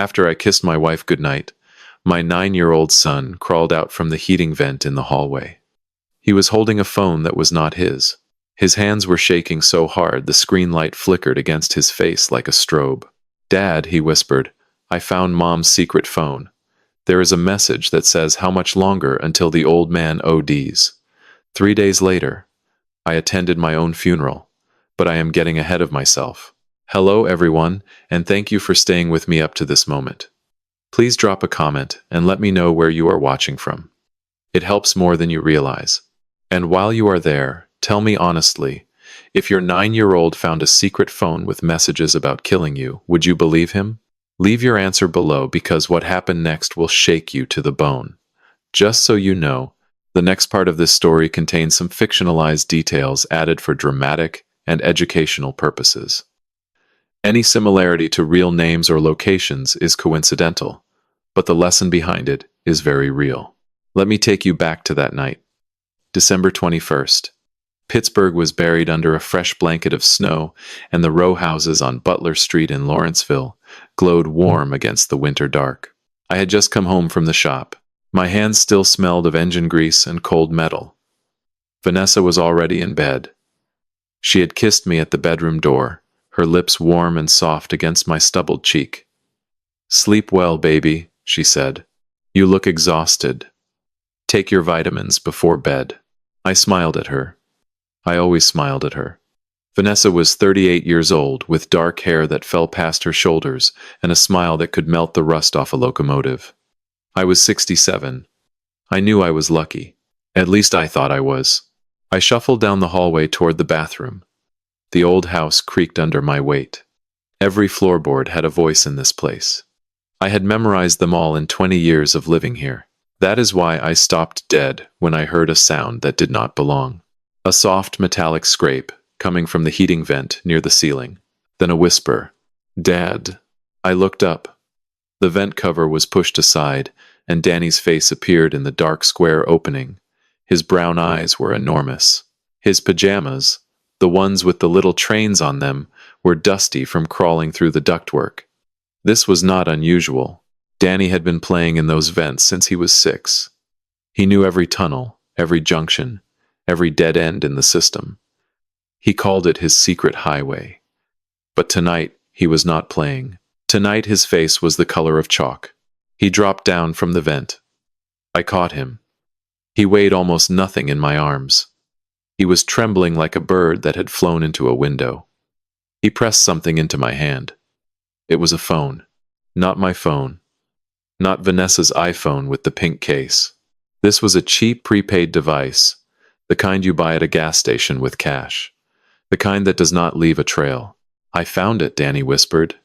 After I kissed my wife goodnight, my 9-year-old son crawled out from the heating vent in the hallway. He was holding a phone that was not his. His hands were shaking so hard the screen light flickered against his face like a strobe. "Dad," he whispered, "I found Mom's secret phone. There is a message that says how much longer until the old man ODs." 3 days later, I attended my own funeral, but I am getting ahead of myself. Hello everyone, and thank you for staying with me up to this moment. Please drop a comment and let me know where you are watching from. It helps more than you realize. And while you are there, tell me honestly, if your 9-year-old found a secret phone with messages about killing you, would you believe him? Leave your answer below because what happened next will shake you to the bone. Just so you know, the next part of this story contains some fictionalized details added for dramatic and educational purposes. Any similarity to real names or locations is coincidental, but the lesson behind it is very real. Let me take you back to that night. December 21st. Pittsburgh was buried under a fresh blanket of snow, and the row houses on Butler Street in Lawrenceville glowed warm against the winter dark. I had just come home from the shop. My hands still smelled of engine grease and cold metal. Vanessa was already in bed. She had kissed me at the bedroom door, her lips warm and soft against my stubbled cheek. "Sleep well, baby," she said. "You look exhausted. Take your vitamins before bed." I smiled at her. I always smiled at her. Vanessa was 38 years old, with dark hair that fell past her shoulders and a smile that could melt the rust off a locomotive. I was 67. I knew I was lucky. At least I thought I was. I shuffled down the hallway toward the bathroom. The old house creaked under my weight. Every floorboard had a voice in this place. I had memorized them all in 20 years of living here. That is why I stopped dead when I heard a sound that did not belong. A soft metallic scrape coming from the heating vent near the ceiling. Then a whisper. "Dad." I looked up. The vent cover was pushed aside, and Danny's face appeared in the dark square opening. His brown eyes were enormous. His pajamas, the ones with the little trains on them, were dusty from crawling through the ductwork. This was not unusual. Danny had been playing in those vents since he was 6. He knew every tunnel, every junction, every dead end in the system. He called it his secret highway. But tonight, he was not playing. Tonight his face was the color of chalk. He dropped down from the vent. I caught him. He weighed almost nothing in my arms. He was trembling like a bird that had flown into a window. He pressed something into my hand. It was a phone. Not my phone. Not Vanessa's iPhone with the pink case. This was a cheap prepaid device, the kind you buy at a gas station with cash. The kind that does not leave a trail. "I found it," Danny whispered.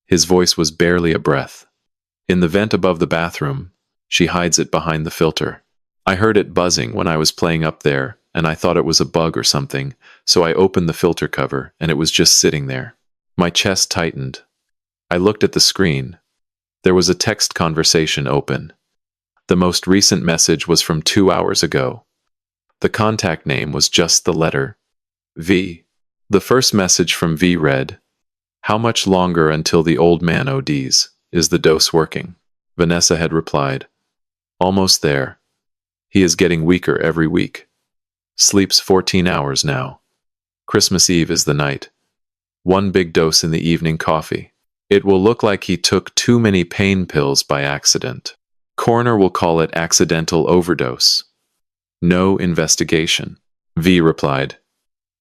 His voice was barely a breath. "In the vent above the bathroom. She hides it behind the filter. I heard it buzzing when I was playing up there, and I thought it was a bug or something, so I opened the filter cover, and it was just sitting there." My chest tightened. I looked at the screen. There was a text conversation open. The most recent message was from 2 hours ago. The contact name was just the letter V. The first message from V read, "How much longer until the old man ODs? Is the dose working?" Vanessa had replied, "Almost there. He is getting weaker every week. Sleeps 14 hours now. Christmas Eve is the night. 1 big dose in the evening coffee. It will look like he took too many pain pills by accident. Coroner will call it accidental overdose. No investigation." V replied,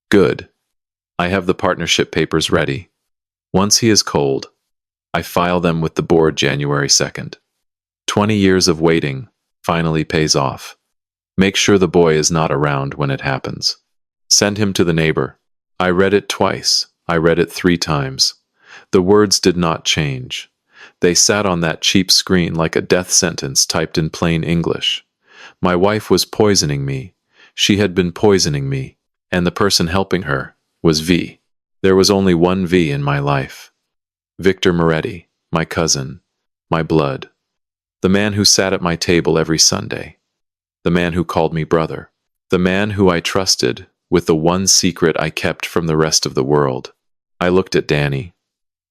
"Good. I have the partnership papers ready. Once he is cold, I file them with the board January 2nd. 20 years of waiting finally pays off. Make sure the boy is not around when it happens. Send him to the neighbor." I read it twice. I read it 3 times. The words did not change. They sat on that cheap screen like a death sentence typed in plain English. My wife was poisoning me. She had been poisoning me. And the person helping her was V. There was only one V in my life. Victor Moretti, my cousin, my blood. The man who sat at my table every Sunday. The man who called me brother. The man who I trusted with the one secret I kept from the rest of the world. I looked at Danny.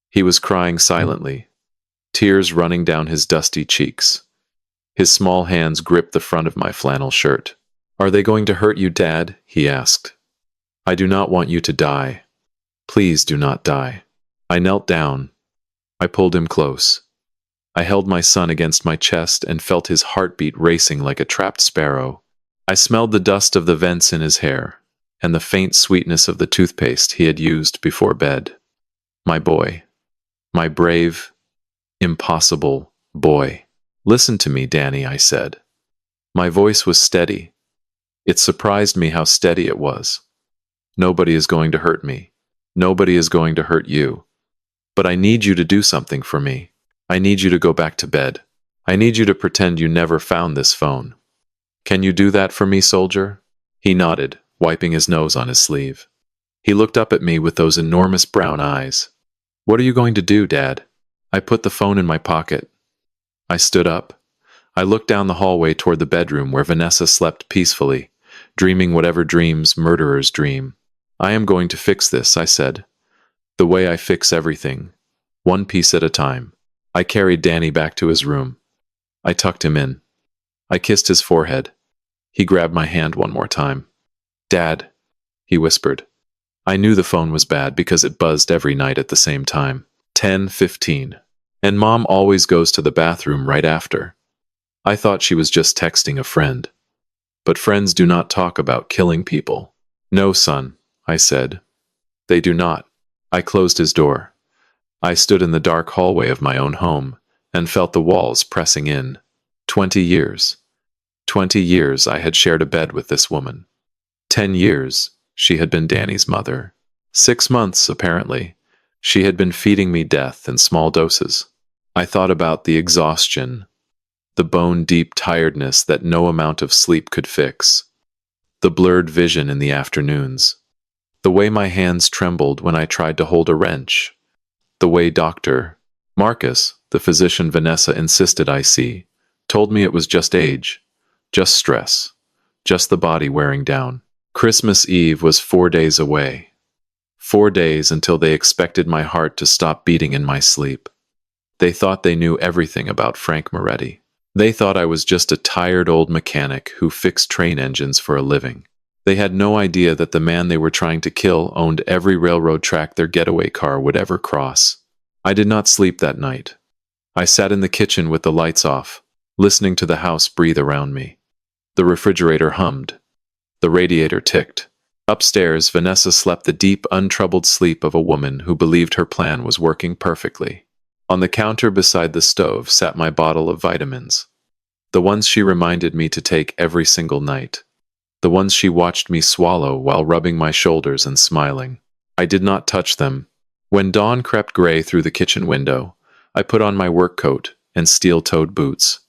He was crying silently. tears running down his dusty cheeks. His small hands gripped the front of my flannel shirt. "Are they going to hurt you, Dad?" he asked. "I do not want you to die. Please do not die." I knelt down. I pulled him close. I held my son against my chest and felt his heartbeat racing like a trapped sparrow. I smelled the dust of the vents in his hair, and the faint sweetness of the toothpaste he had used before bed. My boy. My brave, impossible boy. "Listen to me, Danny," I said. My voice was steady. It surprised me how steady it was. "Nobody is going to hurt me. Nobody is going to hurt you. But I need you to do something for me. I need you to go back to bed. I need you to pretend you never found this phone. Can you do that for me, soldier?" He nodded, wiping his nose on his sleeve. He looked up at me with those enormous brown eyes. "What are you going to do, Dad?" I put the phone in my pocket. I stood up. I looked down the hallway toward the bedroom where Vanessa slept peacefully, dreaming whatever dreams murderers dream. "I am going to fix this," I said. "The way I fix everything. One piece at a time." I carried Danny back to his room. I tucked him in. I kissed his forehead. He grabbed my hand one more time. "Dad," he whispered. I knew the phone was bad because it buzzed every night at the same time. 10:15. And Mom always goes to the bathroom right after. I thought she was just texting a friend. But friends do not talk about killing people. "No, son," I said. "They do not." I closed his door. I stood in the dark hallway of my own home and felt the walls pressing in. 20 years. 20 years I had shared a bed with this woman. 10 years she had been Danny's mother. 6 months, apparently, she had been feeding me death in small doses. I thought about the exhaustion, the bone-deep tiredness that no amount of sleep could fix, the blurred vision in the afternoons, the way my hands trembled when I tried to hold a wrench, the way Dr. Marcus, the physician Vanessa insisted I see, told me it was just age, just stress, just the body wearing down. Christmas Eve was 4 days away. 4 days until they expected my heart to stop beating in my sleep. They thought they knew everything about Frank Moretti. They thought I was just a tired old mechanic who fixed train engines for a living. They had no idea that the man they were trying to kill owned every railroad track their getaway car would ever cross. I did not sleep that night. I sat in the kitchen with the lights off, listening to the house breathe around me. The refrigerator hummed. The radiator ticked. Upstairs, Vanessa slept the deep, untroubled sleep of a woman who believed her plan was working perfectly. On the counter beside the stove sat my bottle of vitamins. The ones she reminded me to take every single night. The ones she watched me swallow while rubbing my shoulders and smiling. I did not touch them. When dawn crept gray through the kitchen window, I put on my work coat and steel-toed boots.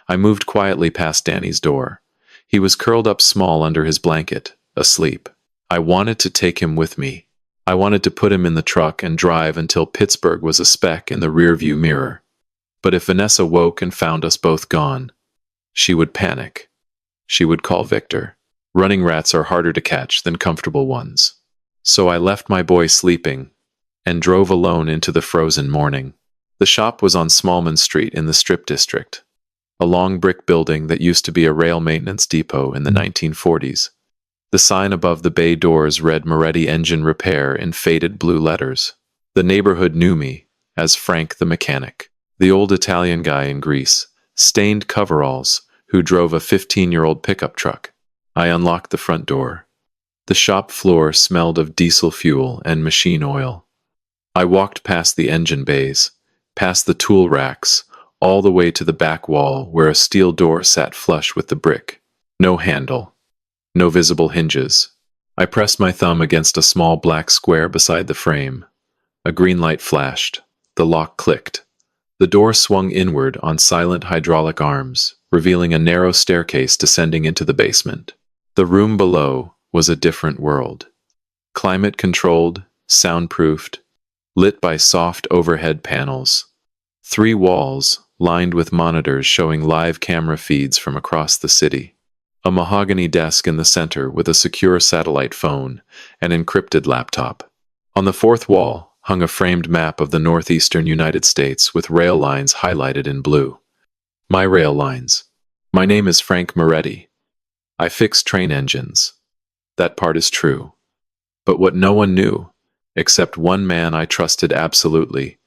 I moved quietly past Danny's door. He was curled up small under his blanket, asleep. I wanted to take him with me. I wanted to put him in the truck and drive until Pittsburgh was a speck in the rearview mirror. But if Vanessa woke and found us both gone, she would panic. She would call Victor. Running rats are harder to catch than comfortable ones. So I left my boy sleeping and drove alone into the frozen morning. The shop was on Smallman Street in the Strip District, a long brick building that used to be a rail maintenance depot in the 1940s. The sign above the bay doors read Moretti Engine Repair in faded blue letters. The neighborhood knew me as Frank the mechanic, the old Italian guy in Greece, stained coveralls, who drove a 15-year-old pickup truck. I unlocked the front door. The shop floor smelled of diesel fuel and machine oil. I walked past the engine bays, past the tool racks, all the way to the back wall where a steel door sat flush with the brick. No handle. No visible hinges. I pressed my thumb against a small black square beside the frame. A green light flashed. The lock clicked. The door swung inward on silent hydraulic arms, revealing a narrow staircase descending into the basement. The room below was a different world. Climate-controlled, soundproofed, lit by soft overhead panels. 3 walls lined with monitors showing live camera feeds from across the city. A mahogany desk in the center with a secure satellite phone and encrypted laptop. On the 4th wall, hung a framed map of the northeastern United States with rail lines highlighted in blue. My rail lines. My name is Frank Moretti. I fix train engines. That part is true. But what no one knew, except one man I trusted absolutely,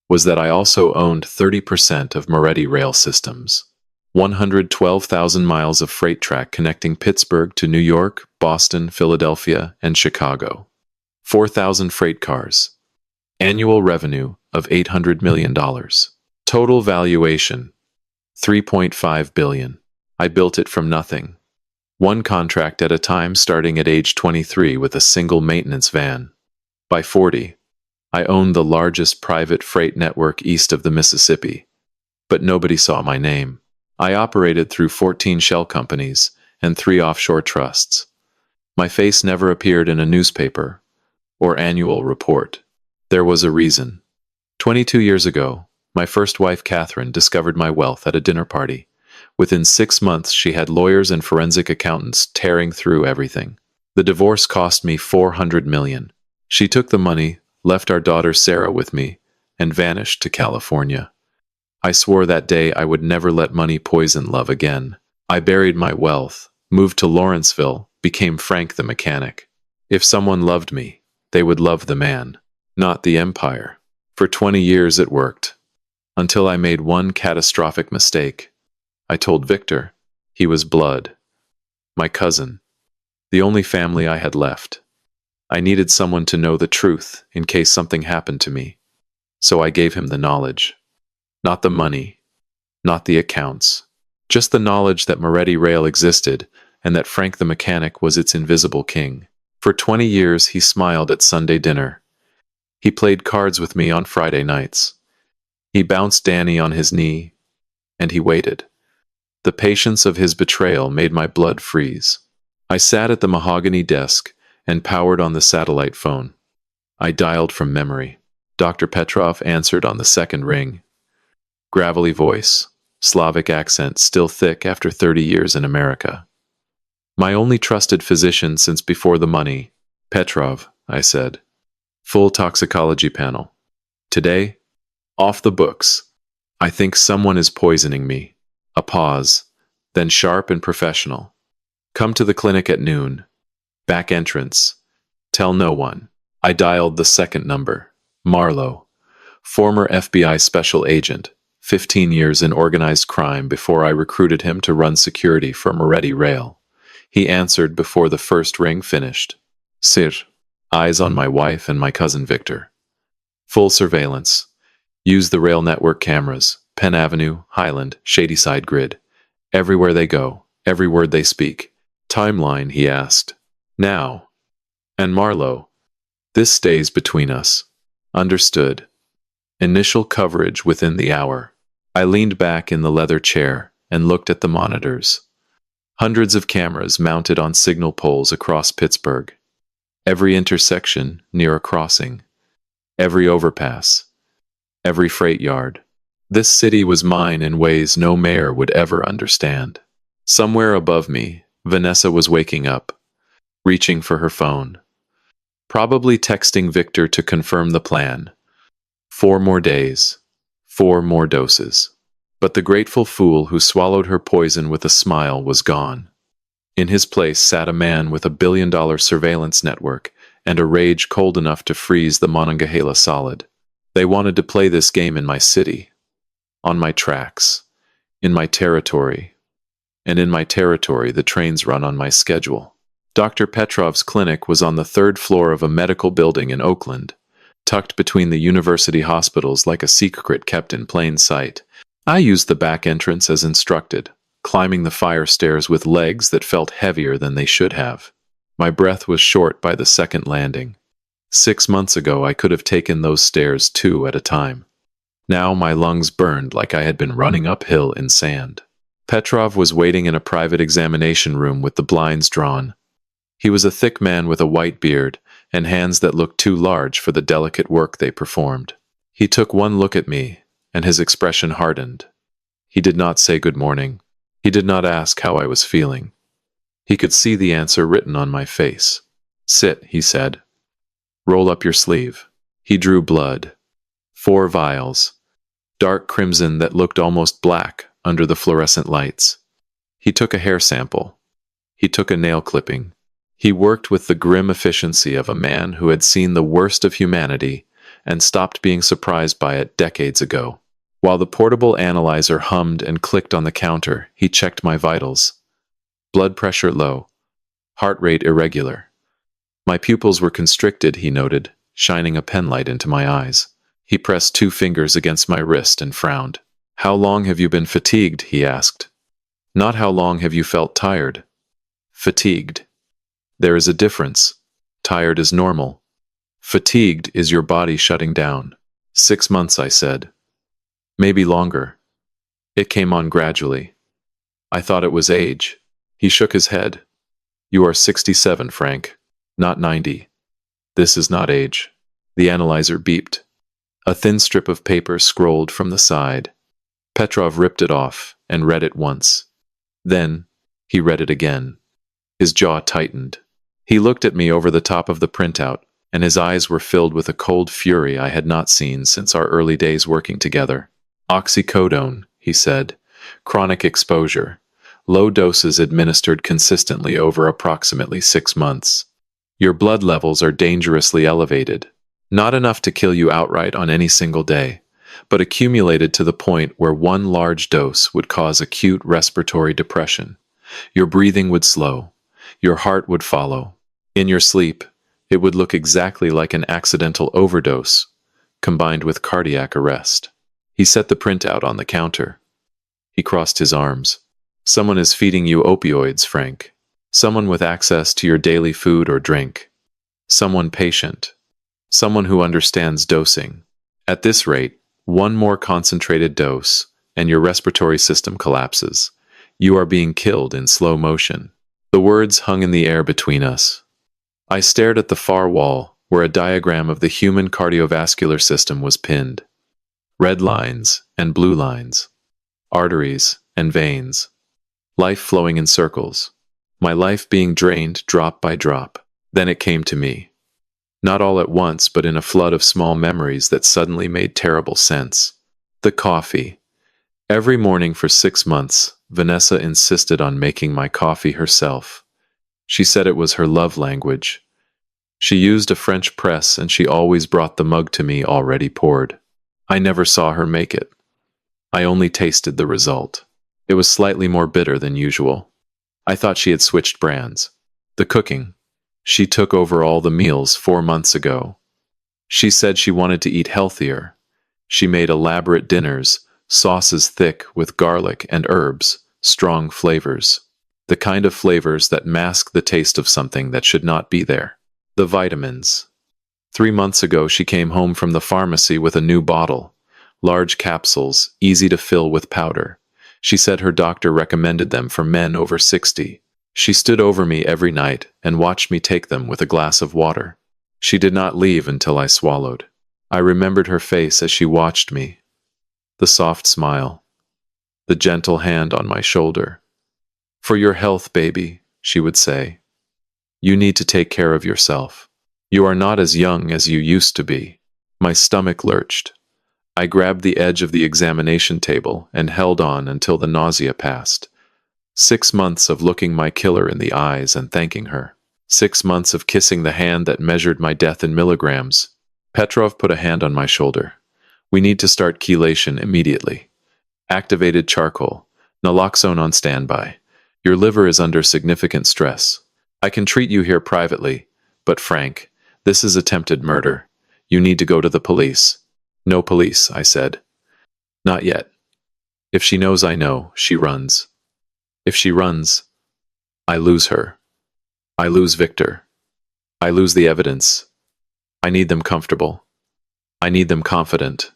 was that I also owned 30% of Moretti Rail Systems. 112,000 miles of freight track connecting Pittsburgh to New York, Boston, Philadelphia, and Chicago. 4,000 freight cars. Annual revenue of $800 million. Total valuation, $3.5 billion. I built it from nothing. One contract at a time, starting at age 23 with a single maintenance van. By 40, I owned the largest private freight network east of the Mississippi. But nobody saw my name. I operated through 14 shell companies and 3 offshore trusts. My face never appeared in a newspaper or annual report. There was a reason. 22 years ago, my first wife, Catherine, discovered my wealth at a dinner party. Within 6 months, she had lawyers and forensic accountants tearing through everything. The divorce cost me $400 million. She took the money, left our daughter Sarah with me, and vanished to California. I swore that day I would never let money poison love again. I buried my wealth, moved to Lawrenceville, became Frank the mechanic. If someone loved me, they would love the man, not the empire. For 20 years it worked. Until I made one catastrophic mistake. I told Victor. He was blood. My cousin. The only family I had left. I needed someone to know the truth in case something happened to me. So I gave him the knowledge. Not the money. Not the accounts. Just the knowledge that Moretti Rail existed and that Frank the mechanic was its invisible king. For 20 years he smiled at Sunday dinner. He played cards with me on Friday nights. He bounced Danny on his knee, and he waited. The patience of his betrayal made my blood freeze. I sat at the mahogany desk and powered on the satellite phone. I dialed from memory. Dr. Petrov answered on the second ring. Gravelly voice, Slavic accent still thick after 30 years in America. My only trusted physician since before the money. Petrov, I said. Full toxicology panel. Today? Off the books. I think someone is poisoning me. A pause, then sharp and professional. Come to the clinic at noon. Back entrance. Tell no one. I dialed the second number. Marlowe. Former FBI special agent. 15 years in organized crime before I recruited him to run security for Moretti Rail. He answered before the first ring finished. Sir. Eyes on my wife and my cousin Victor. Full surveillance. Use the rail network cameras. Penn Avenue, Highland, Shadyside Grid. Everywhere they go, every word they speak. Timeline, he asked. Now. And Marlowe. This stays between us. Understood. Initial coverage within the hour. I leaned back in the leather chair and looked at the monitors. Hundreds of cameras mounted on signal poles across Pittsburgh. Every intersection near a crossing. Every overpass. Every freight yard. This city was mine in ways no mayor would ever understand. Somewhere above me, Vanessa was waking up, reaching for her phone. Probably texting Victor to confirm the plan. 4 more days. 4 more doses. But the grateful fool who swallowed her poison with a smile was gone. In his place sat a man with $1 billion surveillance network and a rage cold enough to freeze the Monongahela solid. They wanted to play this game in my city. On my tracks. In my territory. And in my territory, the trains run on my schedule. Dr. Petrov's clinic was on the 3rd floor of a medical building in Oakland, tucked between the university hospitals like a secret kept in plain sight. I used the back entrance as instructed, climbing the fire stairs with legs that felt heavier than they should have. My breath was short by the second landing. 6 months ago, I could have taken those stairs 2 at a time. Now my lungs burned like I had been running uphill in sand. Petrov was waiting in a private examination room with the blinds drawn. He was a thick man with a white beard and hands that looked too large for the delicate work they performed. He took one look at me, and his expression hardened. He did not say good morning. He did not ask how I was feeling. He could see the answer written on my face. Sit, he said. Roll up your sleeve. He drew blood. 4 vials. Dark crimson that looked almost black under the fluorescent lights. He took a hair sample. He took a nail clipping. He worked with the grim efficiency of a man who had seen the worst of humanity and stopped being surprised by it decades ago. While the portable analyzer hummed and clicked on the counter, he checked my vitals. Blood pressure low. Heart rate irregular. My pupils were constricted, he noted, shining a penlight into my eyes. He pressed 2 fingers against my wrist and frowned. How long have you been fatigued? He asked. Not how long have you felt tired. Fatigued. There is a difference. Tired is normal. Fatigued is your body shutting down. 6 months, I said. Maybe longer. It came on gradually. I thought it was age. He shook his head. You are 67, Frank, not 90. This is not age. The analyzer beeped. A thin strip of paper scrolled from the side. Petrov ripped it off and read it once. Then, he read it again. His jaw tightened. He looked at me over the top of the printout, and his eyes were filled with a cold fury I had not seen since our early days working together. Oxycodone, he said. Chronic exposure. Low doses administered consistently over approximately 6 months. Your blood levels are dangerously elevated. Not enough to kill you outright on any single day, but accumulated to the point where one large dose would cause acute respiratory depression. Your breathing would slow. Your heart would follow. In your sleep, it would look exactly like an accidental overdose, combined with cardiac arrest. He set the printout on the counter. He crossed his arms. Someone is feeding you opioids, Frank. Someone with access to your daily food or drink. Someone patient. Someone who understands dosing. At this rate, one more concentrated dose, and your respiratory system collapses. You are being killed in slow motion. The words hung in the air between us. I stared at the far wall, where a diagram of the human cardiovascular system was pinned. Red lines and blue lines. Arteries and veins. Life flowing in circles. My life being drained drop by drop. Then it came to me. Not all at once, but in a flood of small memories that suddenly made terrible sense. The coffee. Every morning for 6 months, Vanessa insisted on making my coffee herself. She said it was her love language. She used a French press and she always brought the mug to me already poured. I never saw her make it. I only tasted the result. It was slightly more bitter than usual. I thought she had switched brands. The cooking. She took over all the meals 4 months ago. She said she wanted to eat healthier. She made elaborate dinners, sauces thick with garlic and herbs, strong flavors. The kind of flavors that mask the taste of something that should not be there. The vitamins. 3 months ago she came home from the pharmacy with a new bottle. Large capsules, easy to fill with powder. She said her doctor recommended them for men over 60. She stood over me every night and watched me take them with a glass of water. She did not leave until I swallowed. I remembered her face as she watched me. The soft smile. The gentle hand on my shoulder. For your health, baby, she would say. You need to take care of yourself. You are not as young as you used to be. My stomach lurched. I grabbed the edge of the examination table and held on until the nausea passed. 6 months of looking my killer in the eyes and thanking her. 6 months of kissing the hand that measured my death in milligrams. Petrov put a hand on my shoulder. We need to start chelation immediately. Activated charcoal. Naloxone on standby. Your liver is under significant stress. I can treat you here privately, but Frank, this is attempted murder. You need to go to the police. No police, I said. Not yet. If she knows I know, she runs. If she runs, I lose her. I lose Victor. I lose the evidence. I need them comfortable. I need them confident.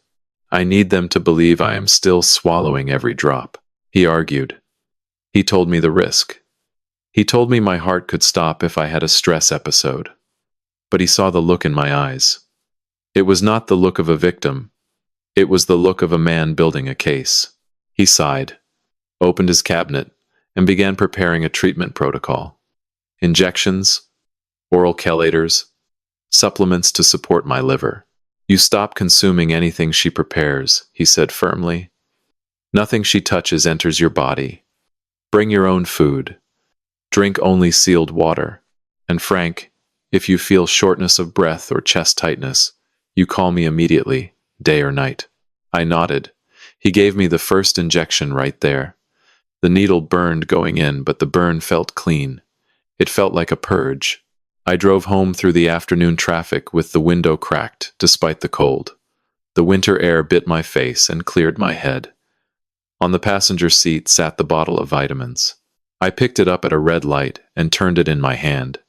I need them to believe I am still swallowing every drop. He argued. He told me the risk. He told me my heart could stop if I had a stress episode. But he saw the look in my eyes. It was not the look of a victim. It was the look of a man building a case. He sighed, opened his cabinet, and began preparing a treatment protocol. Injections, oral chelators, supplements to support my liver. You stop consuming anything she prepares, he said firmly. Nothing she touches enters your body. Bring your own food. Drink only sealed water. And Frank, if you feel shortness of breath or chest tightness, you call me immediately, day or night. I nodded. He gave me the first injection right there. The needle burned going in, but the burn felt clean. It felt like a purge. I drove home through the afternoon traffic with the window cracked, despite the cold. The winter air bit my face and cleared my head. On the passenger seat sat the bottle of vitamins. I picked it up at a red light and turned it in my hand.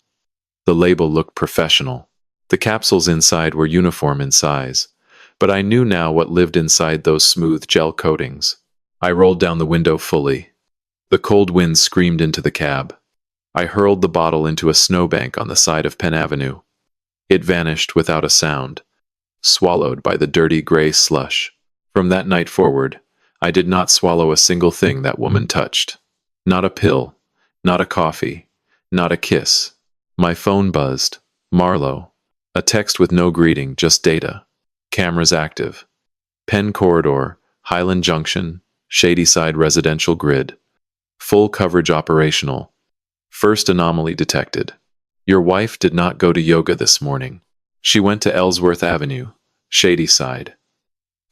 The label looked professional. The capsules inside were uniform in size, but I knew now what lived inside those smooth gel coatings. I rolled down the window fully. The cold wind screamed into the cab. I hurled the bottle into a snowbank on the side of Penn Avenue. It vanished without a sound, swallowed by the dirty gray slush. From that night forward, I did not swallow a single thing that woman touched. Not a pill, not a coffee, not a kiss. My phone buzzed. Marlowe. A text with no greeting, just data. Cameras active. Penn Corridor, Highland Junction, Shadyside Residential Grid. Full coverage operational. First anomaly detected. Your wife did not go to yoga this morning. She went to Ellsworth Avenue, Shadyside.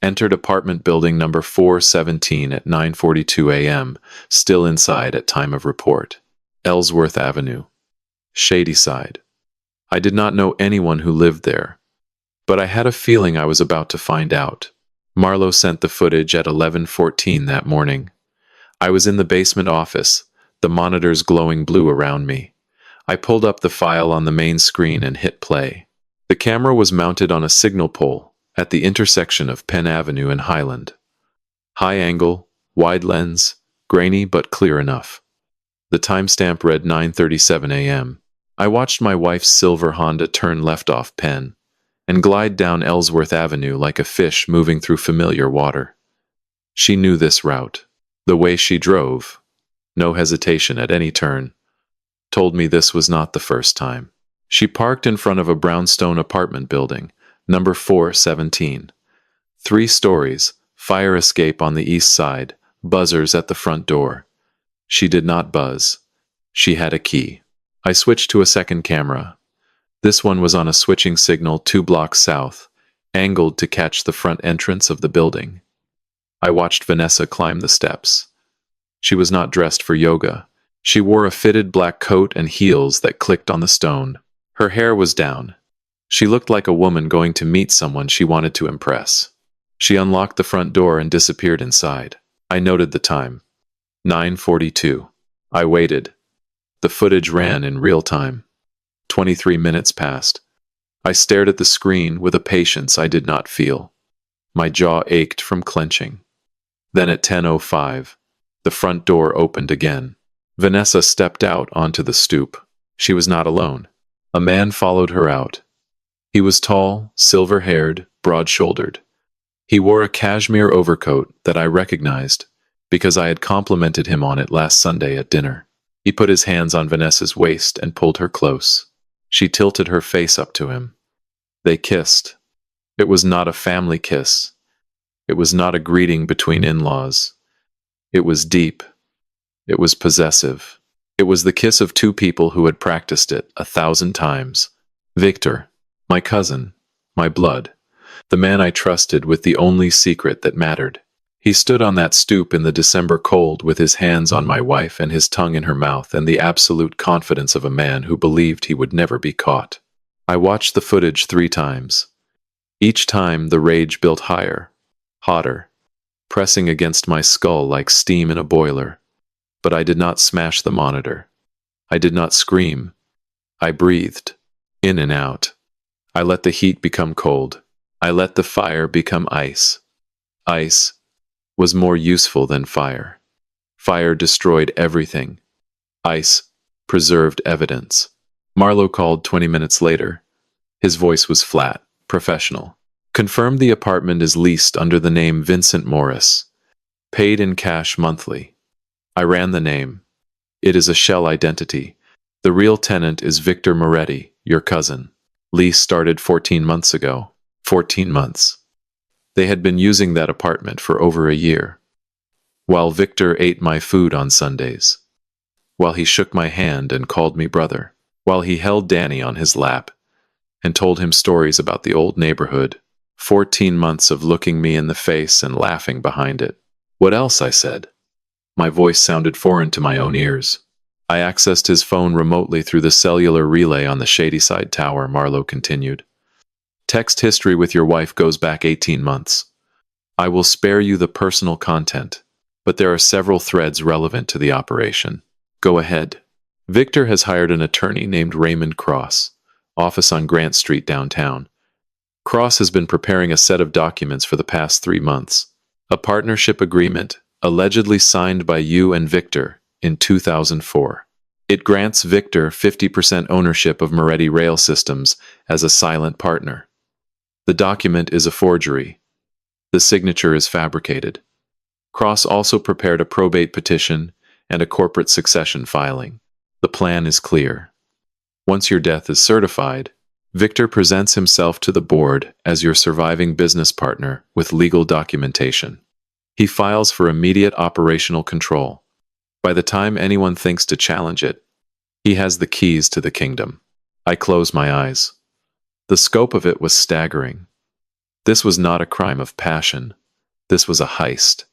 Entered apartment building number 417 at 9:42 a.m., still inside at time of report. Ellsworth Avenue, Shadyside. I did not know anyone who lived there, but I had a feeling I was about to find out. Marlowe sent the footage at 11:14 that morning. I was in the basement office, the monitors glowing blue around me. I pulled up the file on the main screen and hit play. The camera was mounted on a signal pole at the intersection of Penn Avenue and Highland. High angle, wide lens, grainy but clear enough. The timestamp read 9:37 a.m. I watched my wife's silver Honda turn left off Penn and glide down Ellsworth Avenue like a fish moving through familiar water. She knew this route. The way she drove, no hesitation at any turn, told me this was not the first time. She parked in front of a brownstone apartment building, number 417. 3 stories, fire escape on the east side, buzzers at the front door. She did not buzz. She had a key. I switched to a second camera. This one was on a switching signal 2 blocks south, angled to catch the front entrance of the building. I watched Vanessa climb the steps. She was not dressed for yoga. She wore a fitted black coat and heels that clicked on the stone. Her hair was down. She looked like a woman going to meet someone she wanted to impress. She unlocked the front door and disappeared inside. I noted the time. 9:42. I waited. The footage ran in real time. 23 minutes passed. I stared at the screen with a patience I did not feel. My jaw ached from clenching. Then at 10:05, the front door opened again. Vanessa stepped out onto the stoop. She was not alone. A man followed her out. He was tall, silver-haired, broad-shouldered. He wore a cashmere overcoat that I recognized because I had complimented him on it last Sunday at dinner. He put his hands on Vanessa's waist and pulled her close. She tilted her face up to him. They kissed. It was not a family kiss. It was not a greeting between in-laws. It was deep. It was possessive. It was the kiss of 2 people who had practiced it 1,000 times. Victor, my cousin, my blood, the man I trusted with the only secret that mattered. He stood on that stoop in the December cold with his hands on my wife and his tongue in her mouth and the absolute confidence of a man who believed he would never be caught. I watched the footage 3 times. Each time the rage built higher, hotter, pressing against my skull like steam in a boiler. But I did not smash the monitor. I did not scream. I breathed, in and out. I let the heat become cold. I let the fire become ice. Ice was more useful than fire. Fire destroyed everything. Ice preserved evidence. Marlowe called 20 minutes later. His voice was flat, professional. Confirmed the apartment is leased under the name Vincent Morris. Paid in cash monthly. I ran the name. It is a shell identity. The real tenant is Victor Moretti, your cousin. Lease started 14 months ago. 14 months. They had been using that apartment for over a year. While Victor ate my food on Sundays. While he shook my hand and called me brother. While he held Danny on his lap and told him stories about the old neighborhood. 14 months of looking me in the face and laughing behind it. What else? I said. My voice sounded foreign to my own ears. I accessed his phone remotely through the cellular relay on the Shadyside Tower, Marlowe continued. Text history with your wife goes back 18 months. I will spare you the personal content, but there are several threads relevant to the operation. Go ahead. Victor has hired an attorney named Raymond Cross, office on Grant Street downtown. Cross has been preparing a set of documents for the past 3 months. A partnership agreement, allegedly signed by you and Victor in 2004. It grants Victor 50% ownership of Moretti Rail Systems as a silent partner. The document is a forgery. The signature is fabricated. Cross also prepared a probate petition and a corporate succession filing. The plan is clear. Once your death is certified, Victor presents himself to the board as your surviving business partner with legal documentation. He files for immediate operational control. By the time anyone thinks to challenge it, he has the keys to the kingdom. I close my eyes. The scope of it was staggering. This was not a crime of passion. This was a heist,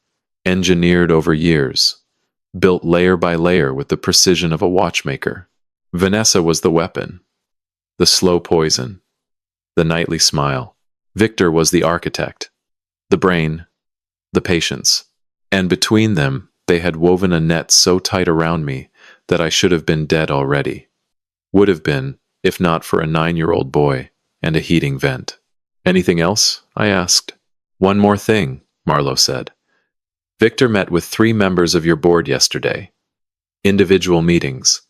engineered over years, built layer by layer with the precision of a watchmaker. Vanessa was the weapon, the slow poison, the nightly smile. Victor was the architect, the brain, the patience. And between them, they had woven a net so tight around me that I should have been dead already. Would have been, if not for a 9-year-old boy and a heating vent. Anything else? I asked. One more thing, Marlowe said. Victor met with 3 members of your board yesterday. Individual meetings,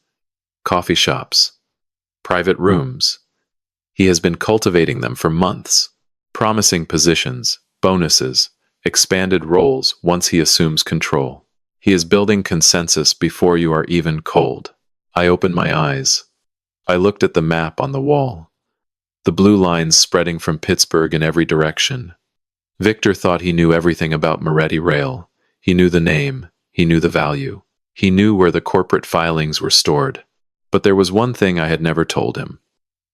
coffee shops, private rooms. He has been cultivating them for months, promising positions, bonuses, expanded roles once he assumes control. He is building consensus before you are even cold. I opened my eyes. I looked at the map on the wall, the blue lines spreading from Pittsburgh in every direction. Victor thought he knew everything about Moretti Rail. He knew the name. He knew the value. He knew where the corporate filings were stored. But there was one thing I had never told him.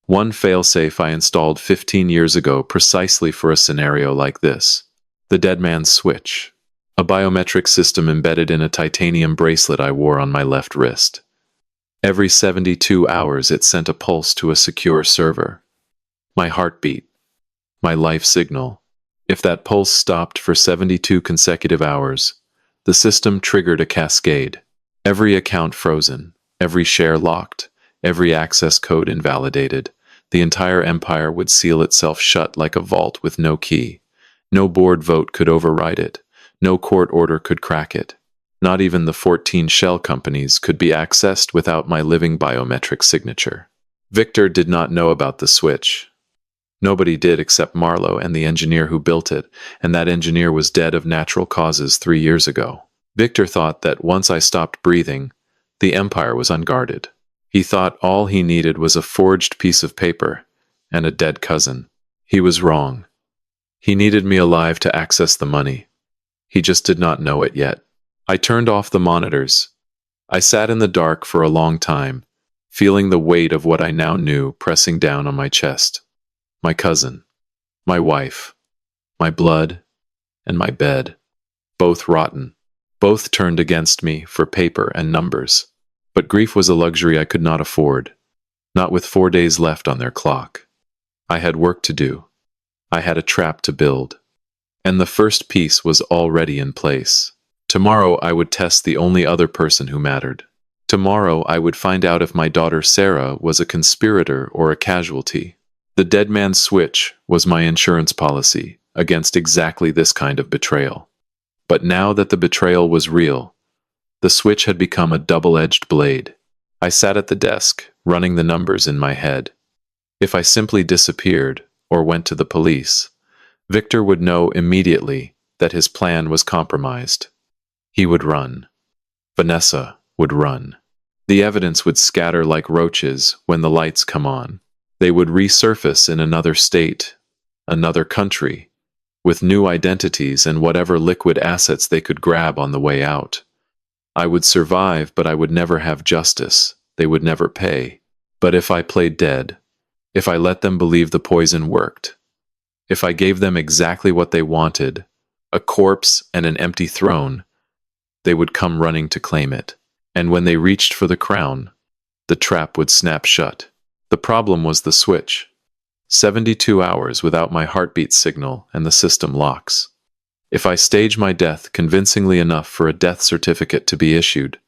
One failsafe I installed 15 years ago precisely for a scenario like this. The dead man's switch. A biometric system embedded in a titanium bracelet I wore on my left wrist. Every 72 hours it sent a pulse to a secure server. My heartbeat. My life signal. If that pulse stopped for 72 consecutive hours, the system triggered a cascade. Every account frozen, every share locked, every access code invalidated. The entire empire would seal itself shut like a vault with no key. No board vote could override it. No court order could crack it. Not even the 14 shell companies could be accessed without my living biometric signature. Victor did not know about the switch. Nobody did except Marlowe and the engineer who built it, and that engineer was dead of natural causes 3 years ago. Victor thought that once I stopped breathing, the empire was unguarded. He thought all he needed was a forged piece of paper and a dead cousin. He was wrong. He needed me alive to access the money. He just did not know it yet. I turned off the monitors. I sat in the dark for a long time, feeling the weight of what I now knew pressing down on my chest. My cousin, my wife, my blood, and my bed. Both rotten. Both turned against me for paper and numbers. But grief was a luxury I could not afford, not with 4 days left on their clock. I had work to do. I had a trap to build. And the first piece was already in place. Tomorrow I would test the only other person who mattered. Tomorrow I would find out if my daughter Sarah was a conspirator or a casualty. The dead man's switch was my insurance policy against exactly this kind of betrayal. But now that the betrayal was real, the switch had become a double-edged blade. I sat at the desk, running the numbers in my head. If I simply disappeared or went to the police, Victor would know immediately that his plan was compromised. He would run. Vanessa would run. The evidence would scatter like roaches when the lights come on. They would resurface in another state, another country, with new identities and whatever liquid assets they could grab on the way out. I would survive, but I would never have justice. They would never pay. But if I played dead, if I let them believe the poison worked, if I gave them exactly what they wanted, a corpse and an empty throne, they would come running to claim it. And when they reached for the crown, the trap would snap shut. The problem was the switch. 72 hours without my heartbeat signal and the system locks. If I stage my death convincingly enough for a death certificate to be issued,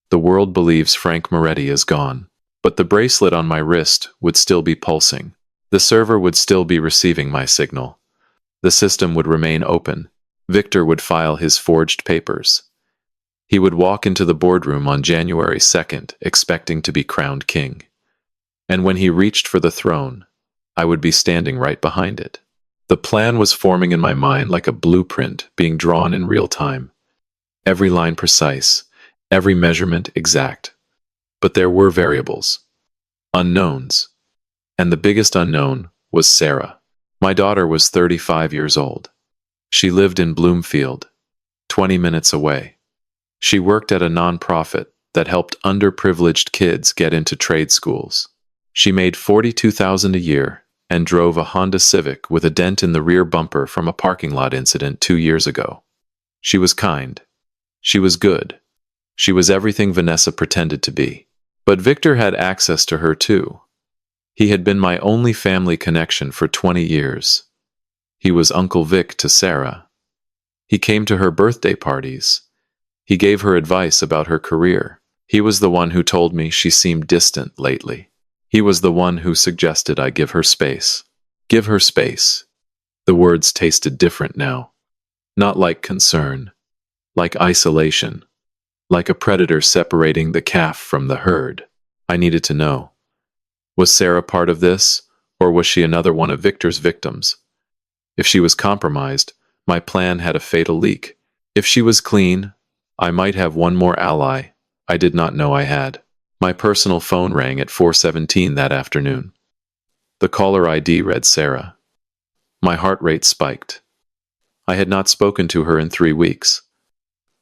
the world believes Frank Moretti is gone. But the bracelet on my wrist would still be pulsing. The server would still be receiving my signal. The system would remain open. Victor would file his forged papers. He would walk into the boardroom on January 2nd, expecting to be crowned king. And when he reached for the throne, I would be standing right behind it. The plan was forming in my mind like a blueprint being drawn in real time. Every line precise, every measurement exact. But there were variables, unknowns. And the biggest unknown was Sarah. My daughter was 35 years old. She lived in Bloomfield, 20 minutes away. She worked at a nonprofit that helped underprivileged kids get into trade schools. She made $42,000 a year and drove a Honda Civic with a dent in the rear bumper from a parking lot incident 2 years ago. She was kind. She was good. She was everything Vanessa pretended to be. But Victor had access to her too. He had been my only family connection for 20 years. He was Uncle Vic to Sarah. He came to her birthday parties. He gave her advice about her career. He was the one who told me she seemed distant lately. He was the one who suggested I give her space. Give her space. The words tasted different now. Not like concern. Like isolation. Like a predator separating the calf from the herd. I needed to know. Was Sarah part of this, or was she another one of Victor's victims? If she was compromised, my plan had a fatal leak. If she was clean, I might have one more ally I did not know I had. My personal phone rang at 4:17 that afternoon. The caller ID read Sarah. My heart rate spiked. I had not spoken to her in 3 weeks.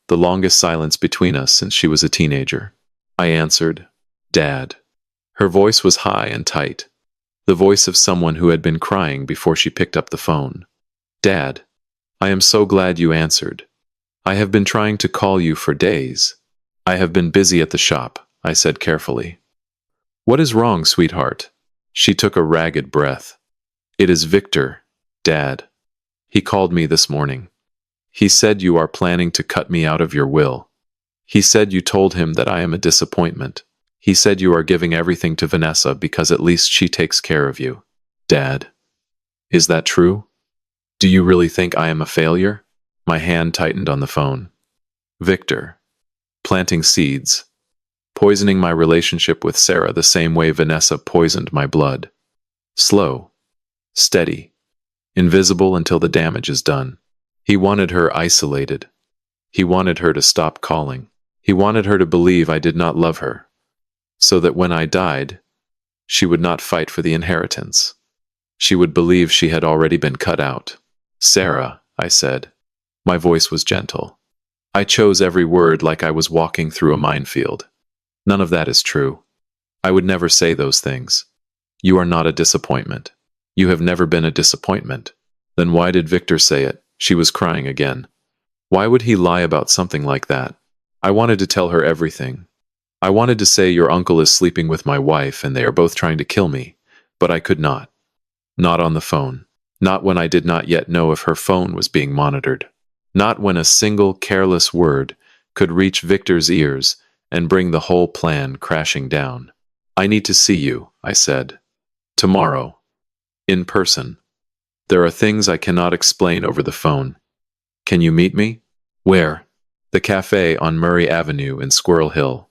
The longest silence between us since she was a teenager. I answered, "Dad." Her voice was high and tight, the voice of someone who had been crying before she picked up the phone. "Dad, I am so glad you answered. I have been trying to call you for days. I have been busy at the shop," I said carefully. "What is wrong, sweetheart?" She took a ragged breath. "It is Victor, Dad. He called me this morning. He said you are planning to cut me out of your will. He said you told him that I am a disappointment. He said you are giving everything to Vanessa because at least she takes care of you. Dad, is that true? Do you really think I am a failure?" My hand tightened on the phone. Victor, planting seeds, poisoning my relationship with Sarah the same way Vanessa poisoned my blood. Slow, steady, invisible until the damage is done. He wanted her isolated. He wanted her to stop calling. He wanted her to believe I did not love her, so that when I died, she would not fight for the inheritance. She would believe she had already been cut out. "Sarah," I said. My voice was gentle. I chose every word like I was walking through a minefield. None of that is true. I would never say those things. You are not a disappointment. You have never been a disappointment. Then why did Victor say it? She was crying again. Why would he lie about something like that? I wanted to tell her everything. I wanted to say your uncle is sleeping with my wife and they are both trying to kill me, but I could not. Not on the phone. Not when I did not yet know if her phone was being monitored. Not when a single careless word could reach Victor's ears and bring the whole plan crashing down. "I need to see you," I said. "Tomorrow. In person. There are things I cannot explain over the phone. Can you meet me?" "Where?" "The cafe on Murray Avenue in Squirrel Hill.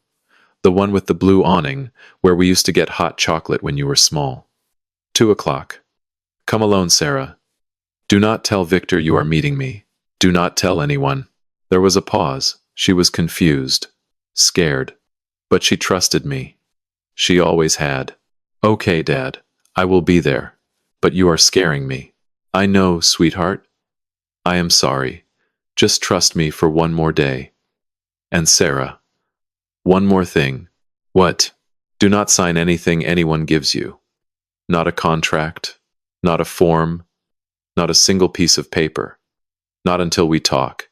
The one with the blue awning where we used to get hot chocolate when you were small. 2 o'clock. Come alone, Sarah. Do not tell Victor you are meeting me. Do not tell anyone." There was a pause. She was confused, scared, but she trusted me. She always had. "Okay, Dad, I will be there, but you are scaring me." I know, sweetheart. I am sorry. Just trust me for one more day. And Sarah, one more thing. What? Do not sign anything anyone gives you. Not a contract, not a form, not a single piece of paper. Not until we talk.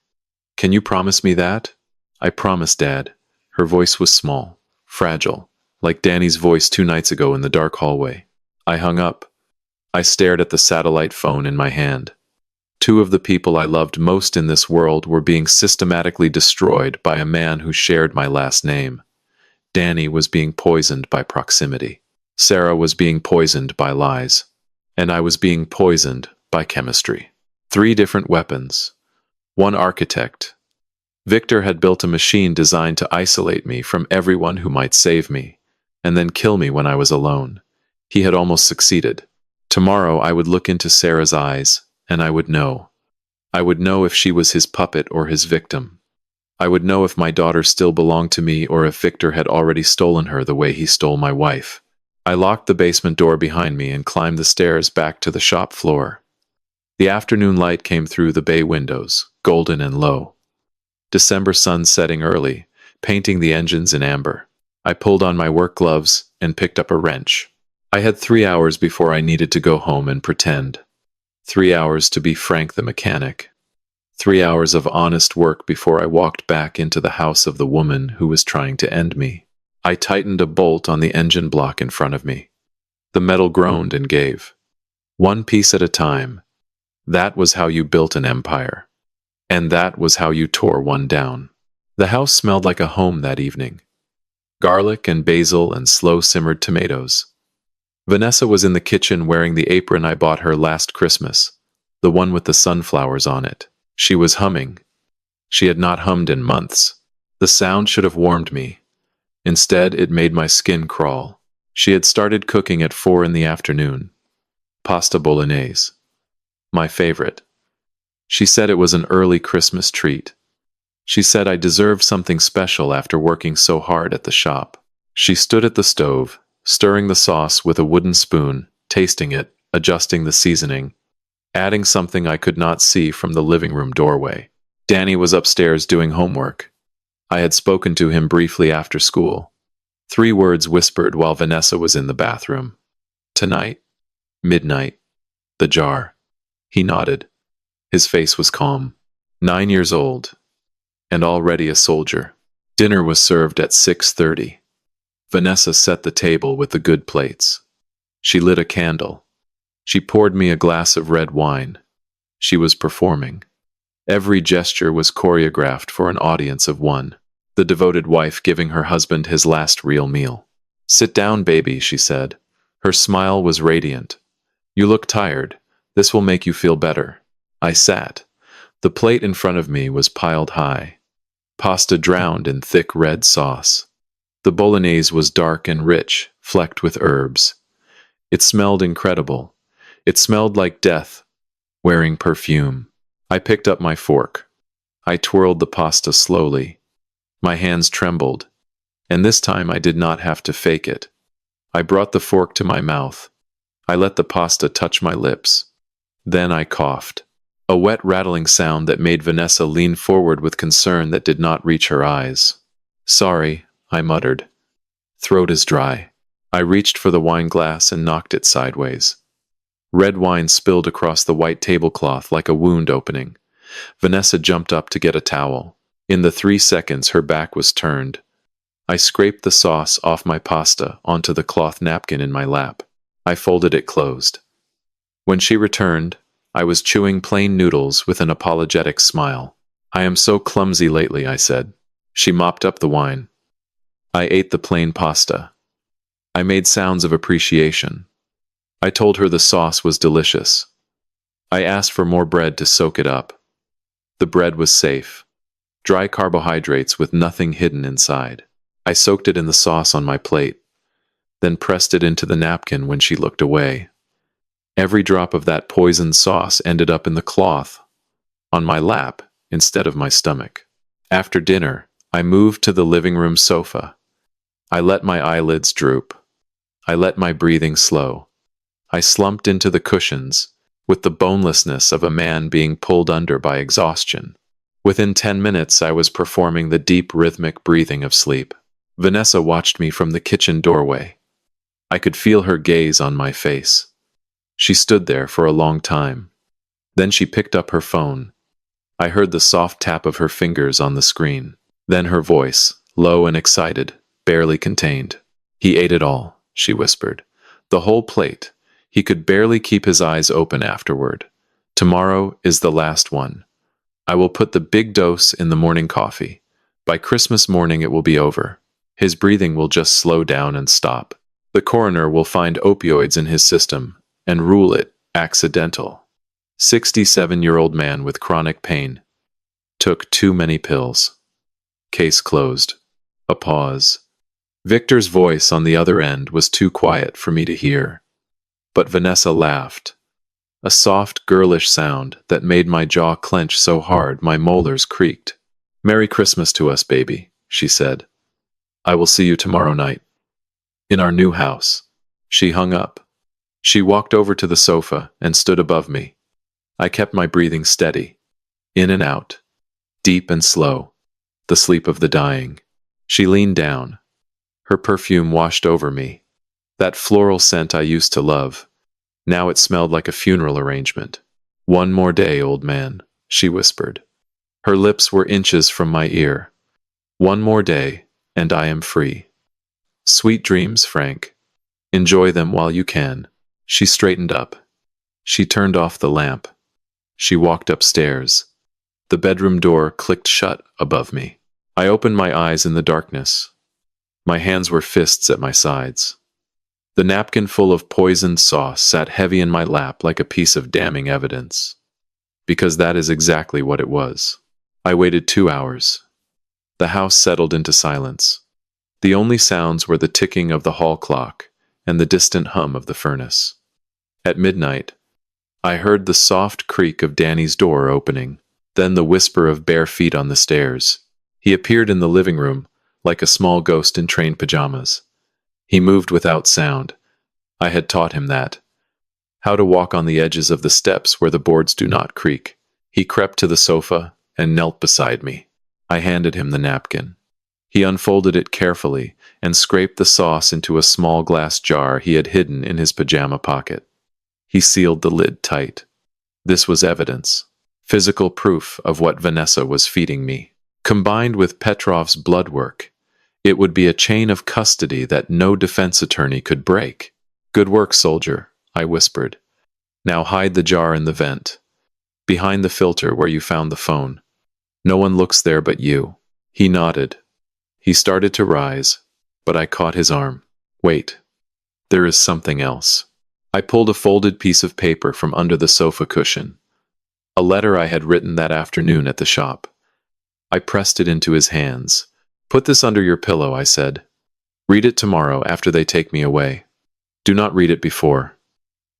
Can you promise me that? I promise, Dad. Her voice was small, fragile, like Danny's voice 2 nights ago in the dark hallway. I hung up. I stared at the satellite phone in my hand. Two of the people I loved most in this world were being systematically destroyed by a man who shared my last name. Danny was being poisoned by proximity. Sarah was being poisoned by lies. And I was being poisoned by chemistry. 3 different weapons. One architect. Victor had built a machine designed to isolate me from everyone who might save me, and then kill me when I was alone. He had almost succeeded. Tomorrow I would look into Sarah's eyes, and I would know. I would know if she was his puppet or his victim. I would know if my daughter still belonged to me or if Victor had already stolen her the way he stole my wife. I locked the basement door behind me and climbed the stairs back to the shop floor. The afternoon light came through the bay windows, golden and low. December sun setting early, painting the engines in amber. I pulled on my work gloves and picked up a wrench. I had 3 hours before I needed to go home and pretend. 3 hours to be Frank the mechanic. 3 hours of honest work before I walked back into the house of the woman who was trying to end me. I tightened a bolt on the engine block in front of me. The metal groaned and gave. One piece at a time. That was how you built an empire. And that was how you tore one down. The house smelled like a home that evening. Garlic and basil and slow-simmered tomatoes. Vanessa was in the kitchen wearing the apron I bought her last Christmas, the one with the sunflowers on it. She was humming. She had not hummed in months. The sound should have warmed me. Instead, it made my skin crawl. She had started cooking at 4 in the afternoon. Pasta bolognese. My favorite. She said it was an early Christmas treat. She said I deserved something special after working so hard at the shop. She stood at the stove, stirring the sauce with a wooden spoon, tasting it, adjusting the seasoning, adding something I could not see from the living room doorway. Danny was upstairs doing homework. I had spoken to him briefly after school. 3 words whispered while Vanessa was in the bathroom. Tonight. Midnight. The jar. He nodded. His face was calm. 9 years old. And already a soldier. Dinner was served at 6:30. Vanessa set the table with the good plates. She lit a candle. She poured me a glass of red wine. She was performing. Every gesture was choreographed for an audience of one. The devoted wife giving her husband his last real meal. Sit down, baby, she said. Her smile was radiant. You look tired. This will make you feel better. I sat. The plate in front of me was piled high. Pasta drowned in thick red sauce. The bolognese was dark and rich, flecked with herbs. It smelled incredible. It smelled like death, wearing perfume. I picked up my fork. I twirled the pasta slowly. My hands trembled, and this time I did not have to fake it. I brought the fork to my mouth. I let the pasta touch my lips. Then I coughed. A wet rattling sound that made Vanessa lean forward with concern that did not reach her eyes. Sorry, I muttered. Throat is dry. I reached for the wine glass and knocked it sideways. Red wine spilled across the white tablecloth like a wound opening. Vanessa jumped up to get a towel. In the 3 seconds her back was turned. I scraped the sauce off my pasta onto the cloth napkin in my lap. I folded it closed. When she returned, I was chewing plain noodles with an apologetic smile. I am so clumsy lately, I said. She mopped up the wine. I ate the plain pasta. I made sounds of appreciation. I told her the sauce was delicious. I asked for more bread to soak it up. The bread was safe. Dry carbohydrates with nothing hidden inside. I soaked it in the sauce on my plate, then pressed it into the napkin when she looked away. Every drop of that poisoned sauce ended up in the cloth, on my lap instead of my stomach. After dinner, I moved to the living room sofa. I let my eyelids droop. I let my breathing slow. I slumped into the cushions, with the bonelessness of a man being pulled under by exhaustion. Within 10 minutes, I was performing the deep rhythmic breathing of sleep. Vanessa watched me from the kitchen doorway. I could feel her gaze on my face. She stood there for a long time. Then she picked up her phone. I heard the soft tap of her fingers on the screen. Then her voice, low and excited, barely contained. "He ate it all," she whispered. "The whole plate. He could barely keep his eyes open afterward. Tomorrow is the last one. I will put the big dose in the morning coffee. By Christmas morning it will be over. His breathing will just slow down and stop. The coroner will find opioids in his system and rule it accidental. 67-year-old man with chronic pain. Took too many pills. Case closed." A pause. Victor's voice on the other end was too quiet for me to hear. But Vanessa laughed. A soft, girlish sound that made my jaw clench so hard my molars creaked. "Merry Christmas to us, baby," she said. "I will see you tomorrow night. In our new house." She hung up. She walked over to the sofa and stood above me. I kept my breathing steady. In and out. Deep and slow. The sleep of the dying. She leaned down. Her perfume washed over me. That floral scent I used to love. Now it smelled like a funeral arrangement. "One more day, old man," she whispered. Her lips were inches from my ear. "One more day, and I am free. Sweet dreams, Frank. Enjoy them while you can." She straightened up. She turned off the lamp. She walked upstairs. The bedroom door clicked shut above me. I opened my eyes in the darkness. My hands were fists at my sides. The napkin full of poisoned sauce sat heavy in my lap like a piece of damning evidence. Because that is exactly what it was. I waited 2 hours. The house settled into silence. The only sounds were the ticking of the hall clock and the distant hum of the furnace. At midnight, I heard the soft creak of Danny's door opening, then the whisper of bare feet on the stairs. He appeared in the living room, like a small ghost in train pajamas. He moved without sound. I had taught him that. How to walk on the edges of the steps where the boards do not creak. He crept to the sofa and knelt beside me. I handed him the napkin. He unfolded it carefully and scraped the sauce into a small glass jar he had hidden in his pajama pocket. He sealed the lid tight. This was evidence, physical proof of what Vanessa was feeding me. Combined with Petrov's blood work, it would be a chain of custody that no defense attorney could break. "Good work, soldier," I whispered. "Now hide the jar in the vent, behind the filter where you found the phone. No one looks there but you." He nodded. He started to rise, but I caught his arm. "Wait. There is something else." I pulled a folded piece of paper from under the sofa cushion. A letter I had written that afternoon at the shop. I pressed it into his hands. "Put this under your pillow," I said. "Read it tomorrow after they take me away. Do not read it before.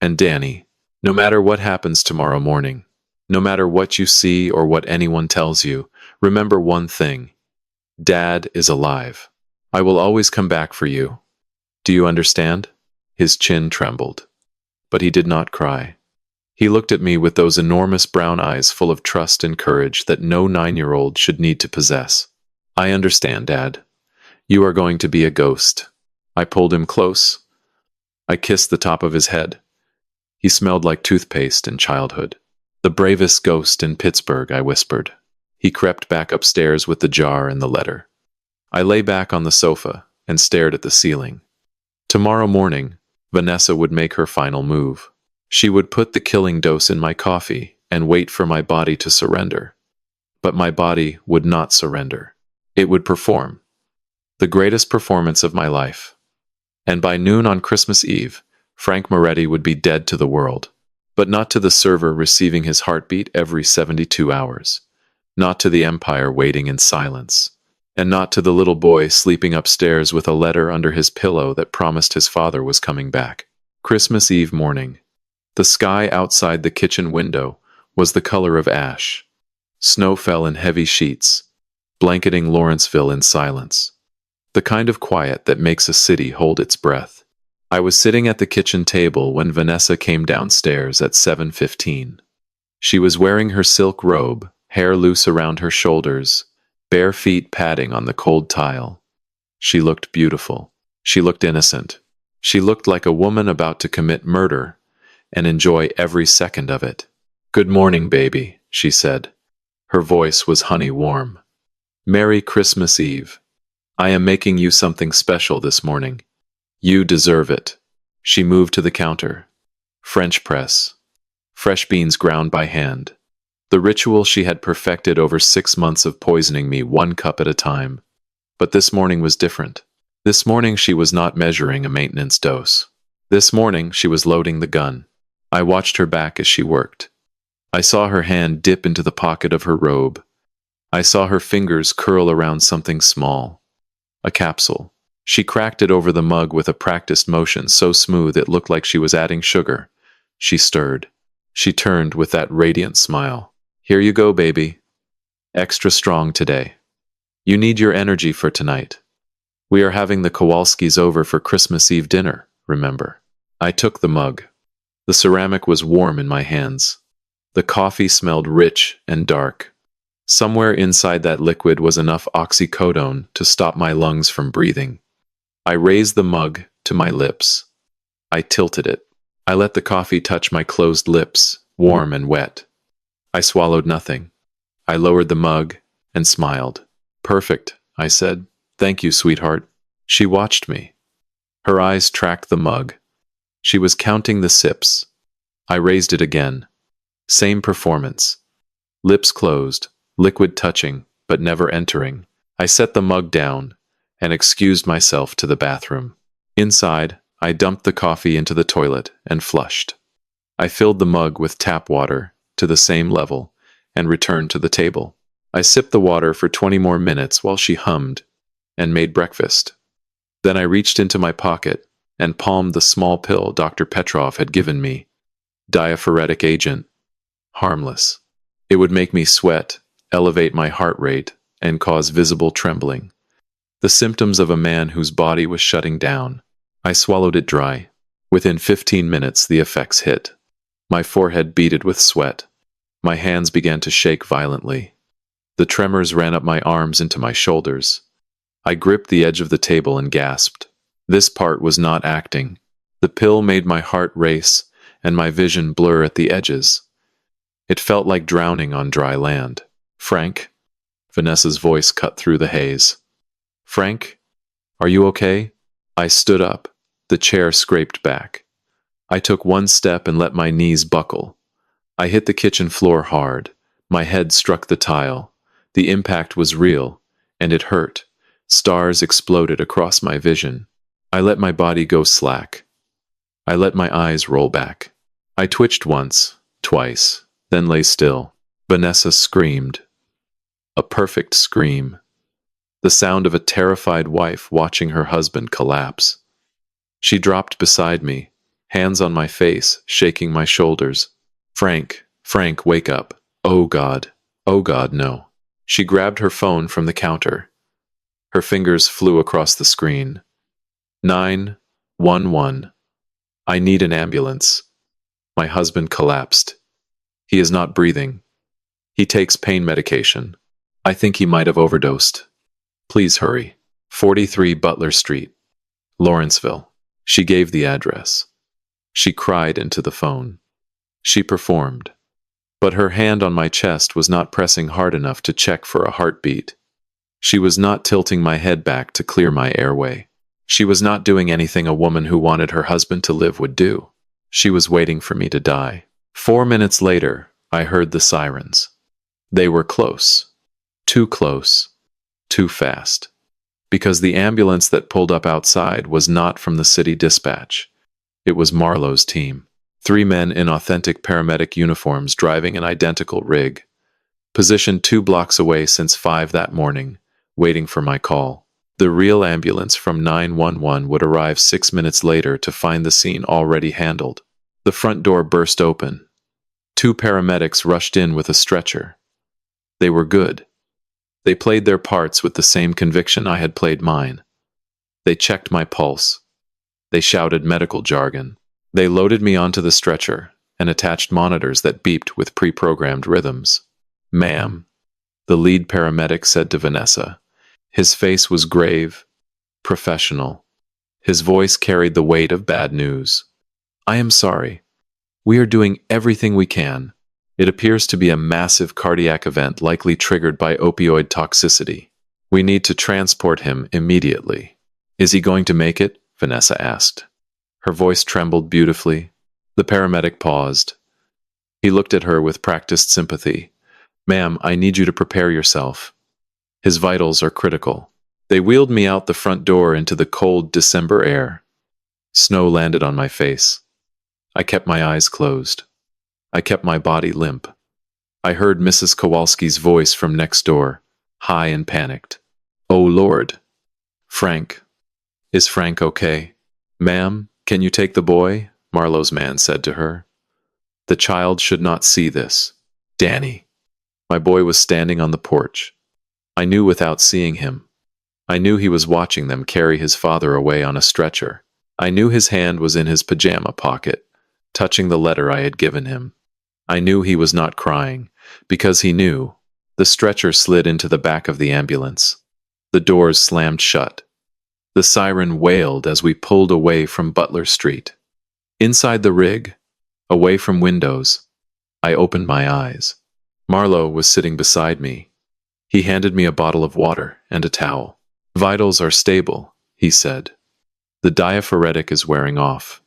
And Danny, no matter what happens tomorrow morning, no matter what you see or what anyone tells you, remember one thing. Dad is alive. I will always come back for you. Do you understand?" His chin trembled. But he did not cry. He looked at me with those enormous brown eyes full of trust and courage that no 9-year-old should need to possess. "I understand, Dad. You are going to be a ghost." I pulled him close. I kissed the top of his head. He smelled like toothpaste in childhood. "The bravest ghost in Pittsburgh," I whispered. He crept back upstairs with the jar and the letter. I lay back on the sofa and stared at the ceiling. Tomorrow morning, Vanessa would make her final move. She would put the killing dose in my coffee and wait for my body to surrender. But my body would not surrender. It would perform. The greatest performance of my life. And by noon on Christmas Eve, Frank Moretti would be dead to the world. But not to the server receiving his heartbeat every 72 hours. Not to the empire waiting in silence. And not to the little boy sleeping upstairs with a letter under his pillow that promised his father was coming back. Christmas Eve morning. The sky outside the kitchen window was the color of ash. Snow fell in heavy sheets, blanketing Lawrenceville in silence. The kind of quiet that makes a city hold its breath. I was sitting at the kitchen table when Vanessa came downstairs at 7:15. She was wearing her silk robe, hair loose around her shoulders, bare feet padding on the cold tile. She looked beautiful. She looked innocent. She looked like a woman about to commit murder and enjoy every second of it. "Good morning, baby," she said. Her voice was honey warm. "Merry Christmas Eve. I am making you something special this morning. You deserve it." She moved to the counter. French press. Fresh beans ground by hand. The ritual she had perfected over 6 months of poisoning me 1 cup at a time. But this morning was different. This morning she was not measuring a maintenance dose. This morning she was loading the gun. I watched her back as she worked. I saw her hand dip into the pocket of her robe. I saw her fingers curl around something small. A capsule. She cracked it over the mug with a practiced motion so smooth it looked like she was adding sugar. She stirred. She turned with that radiant smile. "Here you go, baby. Extra strong today. You need your energy for tonight. We are having the Kowalskis over for Christmas Eve dinner, remember?" I took the mug. The ceramic was warm in my hands. The coffee smelled rich and dark. Somewhere inside that liquid was enough oxycodone to stop my lungs from breathing. I raised the mug to my lips. I tilted it. I let the coffee touch my closed lips, warm and wet. I swallowed nothing. I lowered the mug and smiled. "Perfect," I said. "Thank you, sweetheart." She watched me. Her eyes tracked the mug. She was counting the sips. I raised it again. Same performance. Lips closed, liquid touching, but never entering. I set the mug down and excused myself to the bathroom. Inside, I dumped the coffee into the toilet and flushed. I filled the mug with tap water to the same level and returned to the table. I sipped the water for 20 more minutes while she hummed and made breakfast. Then I reached into my pocket and palmed the small pill Dr. Petrov had given me. Diaphoretic agent. Harmless. It would make me sweat, elevate my heart rate, and cause visible trembling. The symptoms of a man whose body was shutting down. I swallowed it dry. Within 15 minutes, the effects hit. My forehead beaded with sweat. My hands began to shake violently. The tremors ran up my arms into my shoulders. I gripped the edge of the table and gasped. This part was not acting. The pill made my heart race and my vision blur at the edges. It felt like drowning on dry land. "Frank?" Vanessa's voice cut through the haze. "Frank? Are you okay?" I stood up. The chair scraped back. I took one step and let my knees buckle. I hit the kitchen floor hard. My head struck the tile. The impact was real, and it hurt. Stars exploded across my vision. I let my body go slack. I let my eyes roll back. I twitched once, twice, then lay still. Vanessa screamed. A perfect scream. The sound of a terrified wife watching her husband collapse. She dropped beside me, hands on my face, shaking my shoulders. "Frank, Frank, wake up. Oh God, no." She grabbed her phone from the counter. Her fingers flew across the screen. 911. I need an ambulance. My husband collapsed. He is not breathing. He takes pain medication. I think he might have overdosed. Please hurry. 43 Butler Street, Lawrenceville. She gave the address. She cried into the phone. She performed. But her hand on my chest was not pressing hard enough to check for a heartbeat. She was not tilting my head back to clear my airway. She was not doing anything a woman who wanted her husband to live would do. She was waiting for me to die. 4 minutes later, I heard the sirens. They were close. Too close. Too fast. Because the ambulance that pulled up outside was not from the city dispatch. It was Marlowe's team. 3 men in authentic paramedic uniforms driving an identical rig. Positioned 2 blocks away since 5 that morning, waiting for my call. The real ambulance from 911 would arrive 6 minutes later to find the scene already handled. The front door burst open. 2 paramedics rushed in with a stretcher. They were good. They played their parts with the same conviction I had played mine. They checked my pulse. They shouted medical jargon. They loaded me onto the stretcher and attached monitors that beeped with pre-programmed rhythms. "Ma'am," the lead paramedic said to Vanessa. His face was grave, professional. His voice carried the weight of bad news. "I am sorry. We are doing everything we can. It appears to be a massive cardiac event likely triggered by opioid toxicity. We need to transport him immediately." "Is he going to make it?" Vanessa asked. Her voice trembled beautifully. The paramedic paused. He looked at her with practiced sympathy. "Ma'am, I need you to prepare yourself. His vitals are critical." They wheeled me out the front door into the cold December air. Snow landed on my face. I kept my eyes closed. I kept my body limp. I heard Mrs. Kowalski's voice from next door, high and panicked. "Oh, Lord. Frank. Is Frank okay?" "Ma'am, can you take the boy?" Marlowe's man said to her. "The child should not see this." "Danny." My boy was standing on the porch. I knew without seeing him. I knew he was watching them carry his father away on a stretcher. I knew his hand was in his pajama pocket, touching the letter I had given him. I knew he was not crying, because he knew. The stretcher slid into the back of the ambulance. The doors slammed shut. The siren wailed as we pulled away from Butler Street. Inside the rig, away from windows, I opened my eyes. Marlowe was sitting beside me. He handed me a bottle of water and a towel. "Vitals are stable," he said. "The diaphoretic is wearing off.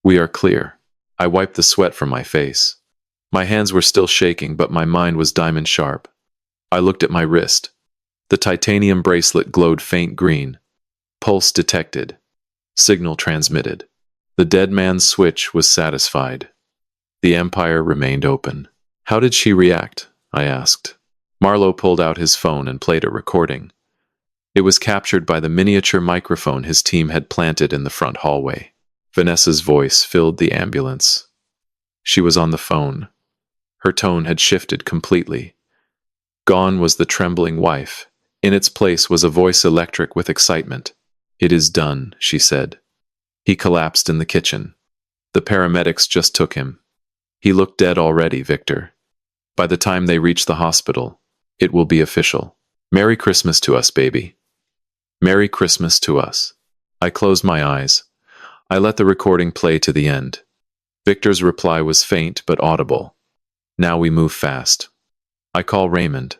We are clear." I wiped the sweat from my face. My hands were still shaking, but my mind was diamond sharp. I looked at my wrist. The titanium bracelet glowed faint green. Pulse detected. Signal transmitted. The dead man's switch was satisfied. The Empire remained open. "How did she react?" I asked. Marlowe pulled out his phone and played a recording. It was captured by the miniature microphone his team had planted in the front hallway. Vanessa's voice filled the ambulance. She was on the phone. Her tone had shifted completely. Gone was the trembling wife. In its place was a voice electric with excitement. "It is done," she said. He collapsed in the kitchen. The paramedics just took him. He looked dead already, Victor. By the time they reach the hospital, it will be official. Merry Christmas to us, baby. Merry Christmas to us. I closed my eyes. I let the recording play to the end. Victor's reply was faint but audible. "Now we move fast. I call Raymond.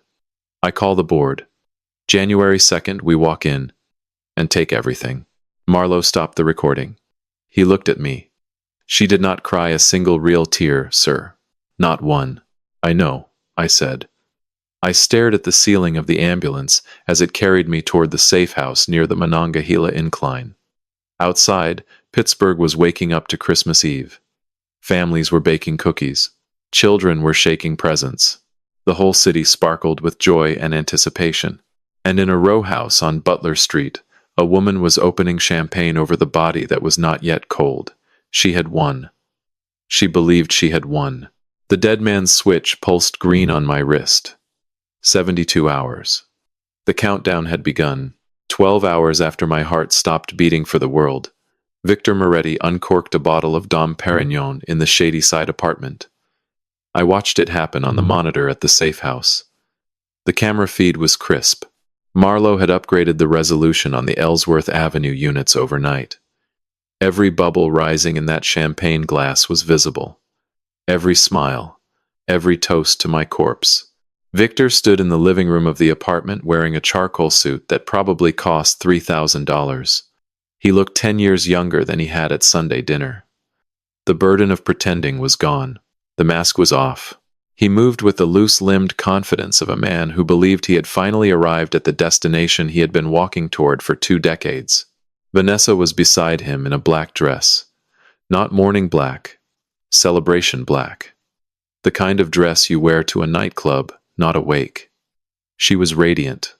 I call the board. January 2nd, we walk in and take everything." Marlowe stopped the recording. He looked at me. "She did not cry a single real tear, sir. Not one." "I know," I said. I stared at the ceiling of the ambulance as it carried me toward the safe house near the Monongahela incline. Outside, Pittsburgh was waking up to Christmas Eve. Families were baking cookies. Children were shaking presents. The whole city sparkled with joy and anticipation. And in a row house on Butler Street, a woman was opening champagne over the body that was not yet cold. She had won. She believed she had won. The dead man's switch pulsed green on my wrist. 72 hours. The countdown had begun. 12 hours after my heart stopped beating for the world, Victor Moretti uncorked a bottle of Dom Perignon in the Shadyside apartment. I watched it happen on the monitor at the safe house. The camera feed was crisp. Marlowe had upgraded the resolution on the Ellsworth Avenue units overnight. Every bubble rising in that champagne glass was visible. Every smile, every toast to my corpse. Victor stood in the living room of the apartment wearing a charcoal suit that probably cost $3,000. He looked 10 years younger than he had at Sunday dinner. The burden of pretending was gone. The mask was off. He moved with the loose-limbed confidence of a man who believed he had finally arrived at the destination he had been walking toward for 2 decades. Vanessa was beside him in a black dress. Not mourning black, celebration black. The kind of dress you wear to a nightclub, not a wake. She was radiant.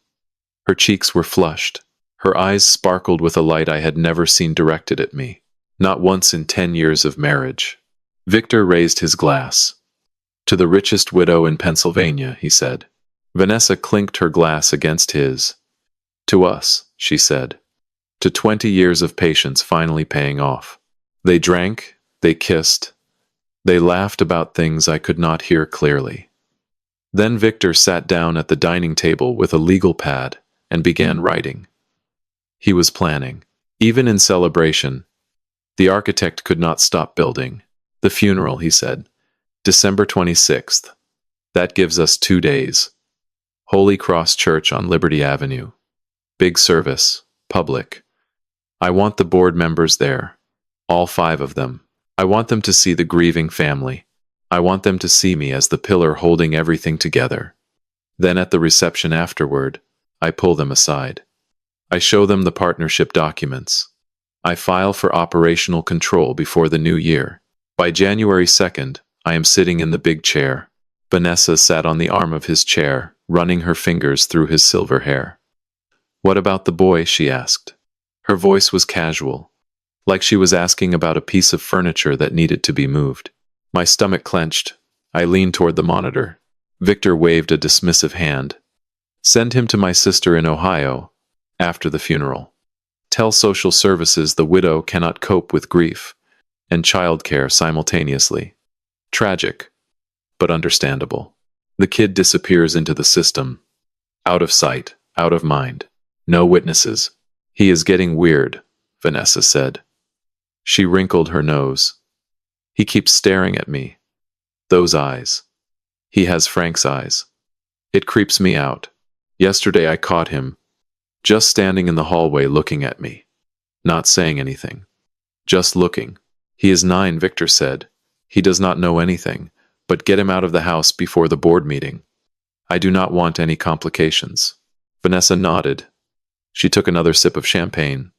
Her cheeks were flushed. Her eyes sparkled with a light I had never seen directed at me. Not once in 10 years of marriage. Victor raised his glass. "To the richest widow in Pennsylvania," he said. Vanessa clinked her glass against his. "To us," she said. to 20 years of patience finally paying off. They drank, they kissed, they laughed about things I could not hear clearly. Then Victor sat down at the dining table with a legal pad and began writing. He was planning. Even in celebration, the architect could not stop building. The funeral, he said. December 26th. That gives us 2 days. Holy Cross Church on Liberty Avenue. Big service. Public. I want the board members there. All 5 of them. I want them to see the grieving family. I want them to see me as the pillar holding everything together. Then at the reception afterward, I pull them aside. I show them the partnership documents. I file for operational control before the new year. By January 2nd, I am sitting in the big chair. Vanessa sat on the arm of his chair, running her fingers through his silver hair. "What about the boy?" she asked. Her voice was casual, like she was asking about a piece of furniture that needed to be moved. My stomach clenched. I leaned toward the monitor. Victor waved a dismissive hand. "Send him to my sister in Ohio, after the funeral. Tell social services the widow cannot cope with grief and childcare simultaneously. Tragic, but understandable." The kid disappears into the system. Out of sight, out of mind. No witnesses. "He is getting weird," Vanessa said. She wrinkled her nose. "He keeps staring at me. Those eyes. He has Frank's eyes. It creeps me out. Yesterday I caught him, just standing in the hallway looking at me. Not saying anything. Just looking. He is 9, Victor said. He does not know anything, but get him out of the house before the board meeting. I do not want any complications." Vanessa nodded. She took another sip of champagne.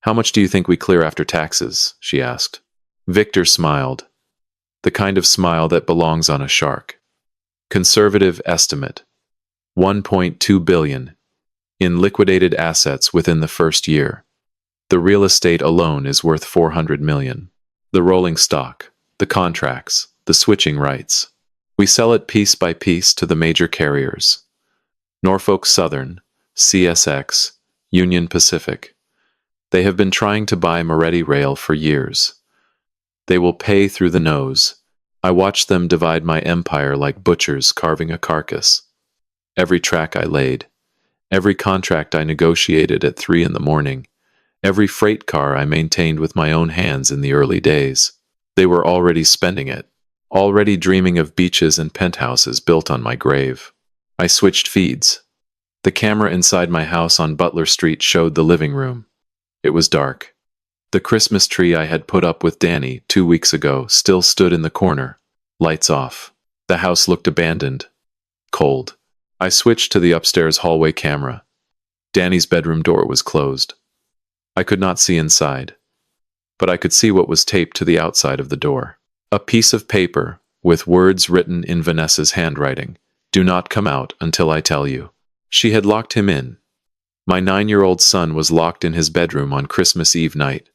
"How much do you think we clear after taxes?" she asked. Victor smiled. The kind of smile that belongs on a shark. Conservative estimate. 1.2 billion in liquidated assets within the first year. The real estate alone is worth 400 million. The rolling stock, the contracts, the switching rights. We sell it piece by piece to the major carriers. Norfolk Southern, CSX, Union Pacific. They have been trying to buy Moretti Rail for years. They will pay through the nose. I watch them divide my empire like butchers carving a carcass. Every track I laid, every contract I negotiated at 3 in the morning, every freight car I maintained with my own hands in the early days. They were already spending it, already dreaming of beaches and penthouses built on my grave. I switched feeds. The camera inside my house on Butler Street showed the living room. It was dark. The Christmas tree I had put up with Danny 2 weeks ago still stood in the corner, lights off. The house looked abandoned, cold. I switched to the upstairs hallway camera. Danny's bedroom door was closed. I could not see inside, but I could see what was taped to the outside of the door. A piece of paper with words written in Vanessa's handwriting. "Do not come out until I tell you." She had locked him in. My 9-year-old son was locked in his bedroom on Christmas Eve night.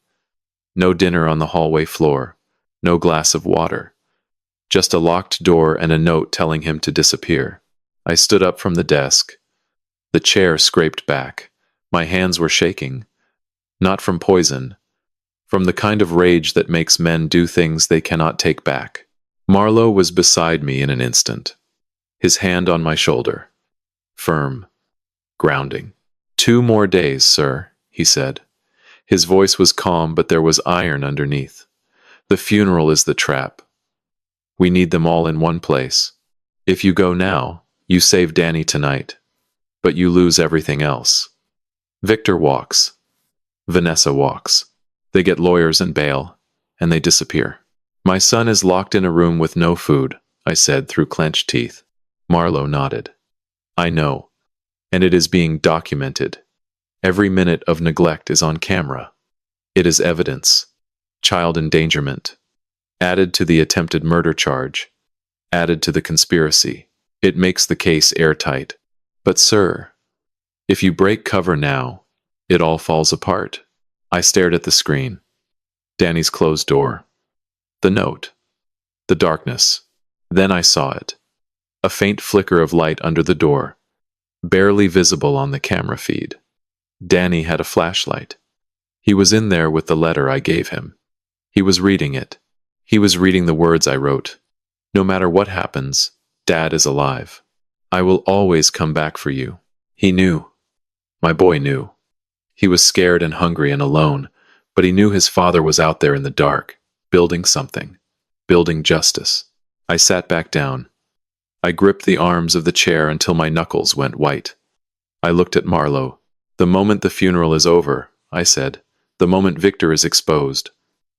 No dinner on the hallway floor, no glass of water. Just a locked door and a note telling him to disappear. I stood up from the desk. The chair scraped back. My hands were shaking. Not from poison, from the kind of rage that makes men do things they cannot take back. Marlowe was beside me in an instant, his hand on my shoulder. Firm. Grounding. "2 more days, sir," he said. His voice was calm, but there was iron underneath. "The funeral is the trap. We need them all in one place. If you go now, you save Danny tonight, but you lose everything else." Victor walks. Vanessa walks. They get lawyers and bail, and they disappear. "My son is locked in a room with no food," I said through clenched teeth. Marlowe nodded. "I know, and it is being documented. Every minute of neglect is on camera. It is evidence. Child endangerment. Added to the attempted murder charge. Added to the conspiracy. It makes the case airtight. But sir, if you break cover now, it all falls apart." I stared at the screen. Danny's closed door. The note. The darkness. Then I saw it. A faint flicker of light under the door, barely visible on the camera feed. Danny had a flashlight. He was in there with the letter I gave him. He was reading it. He was reading the words I wrote. No matter what happens, Dad is alive. I will always come back for you. He knew. My boy knew. He was scared and hungry and alone, but he knew his father was out there in the dark, building something, building justice. I sat back down. I gripped the arms of the chair until my knuckles went white. I looked at Marlowe. The moment the funeral is over, I said, the moment Victor is exposed,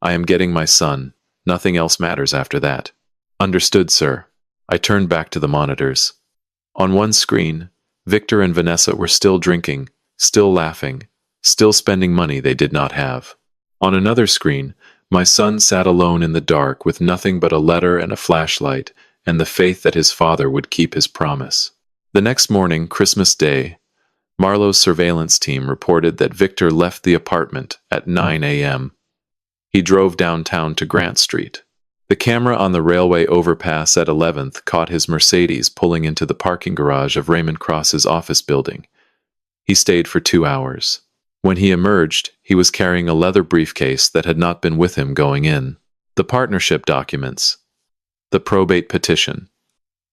I am getting my son. Nothing else matters after that. Understood, sir. I turned back to the monitors. On one screen, Victor and Vanessa were still drinking, still laughing, still spending money they did not have. On another screen, my son sat alone in the dark with nothing but a letter and a flashlight and the faith that his father would keep his promise. The next morning, Christmas Day, Marlowe's surveillance team reported that Victor left the apartment at 9 a.m. He drove downtown to Grant Street. The camera on the railway overpass at 11th caught his Mercedes pulling into the parking garage of Raymond Cross's office building. He stayed for 2 hours. When he emerged, he was carrying a leather briefcase that had not been with him going in. The partnership documents, the probate petition,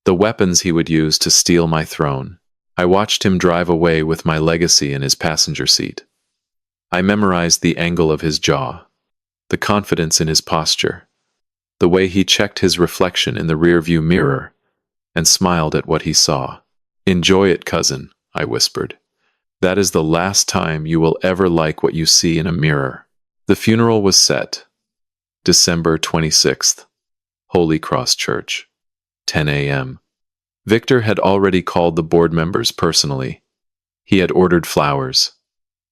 the weapons he would use to steal my throne. I watched him drive away with my legacy in his passenger seat. I memorized the angle of his jaw, the confidence in his posture, the way he checked his reflection in the rearview mirror, and smiled at what he saw. "Enjoy it, cousin," I whispered. "That is the last time you will ever like what you see in a mirror." The funeral was set. December 26th, Holy Cross Church, 10 a.m. Victor had already called the board members personally. He had ordered flowers.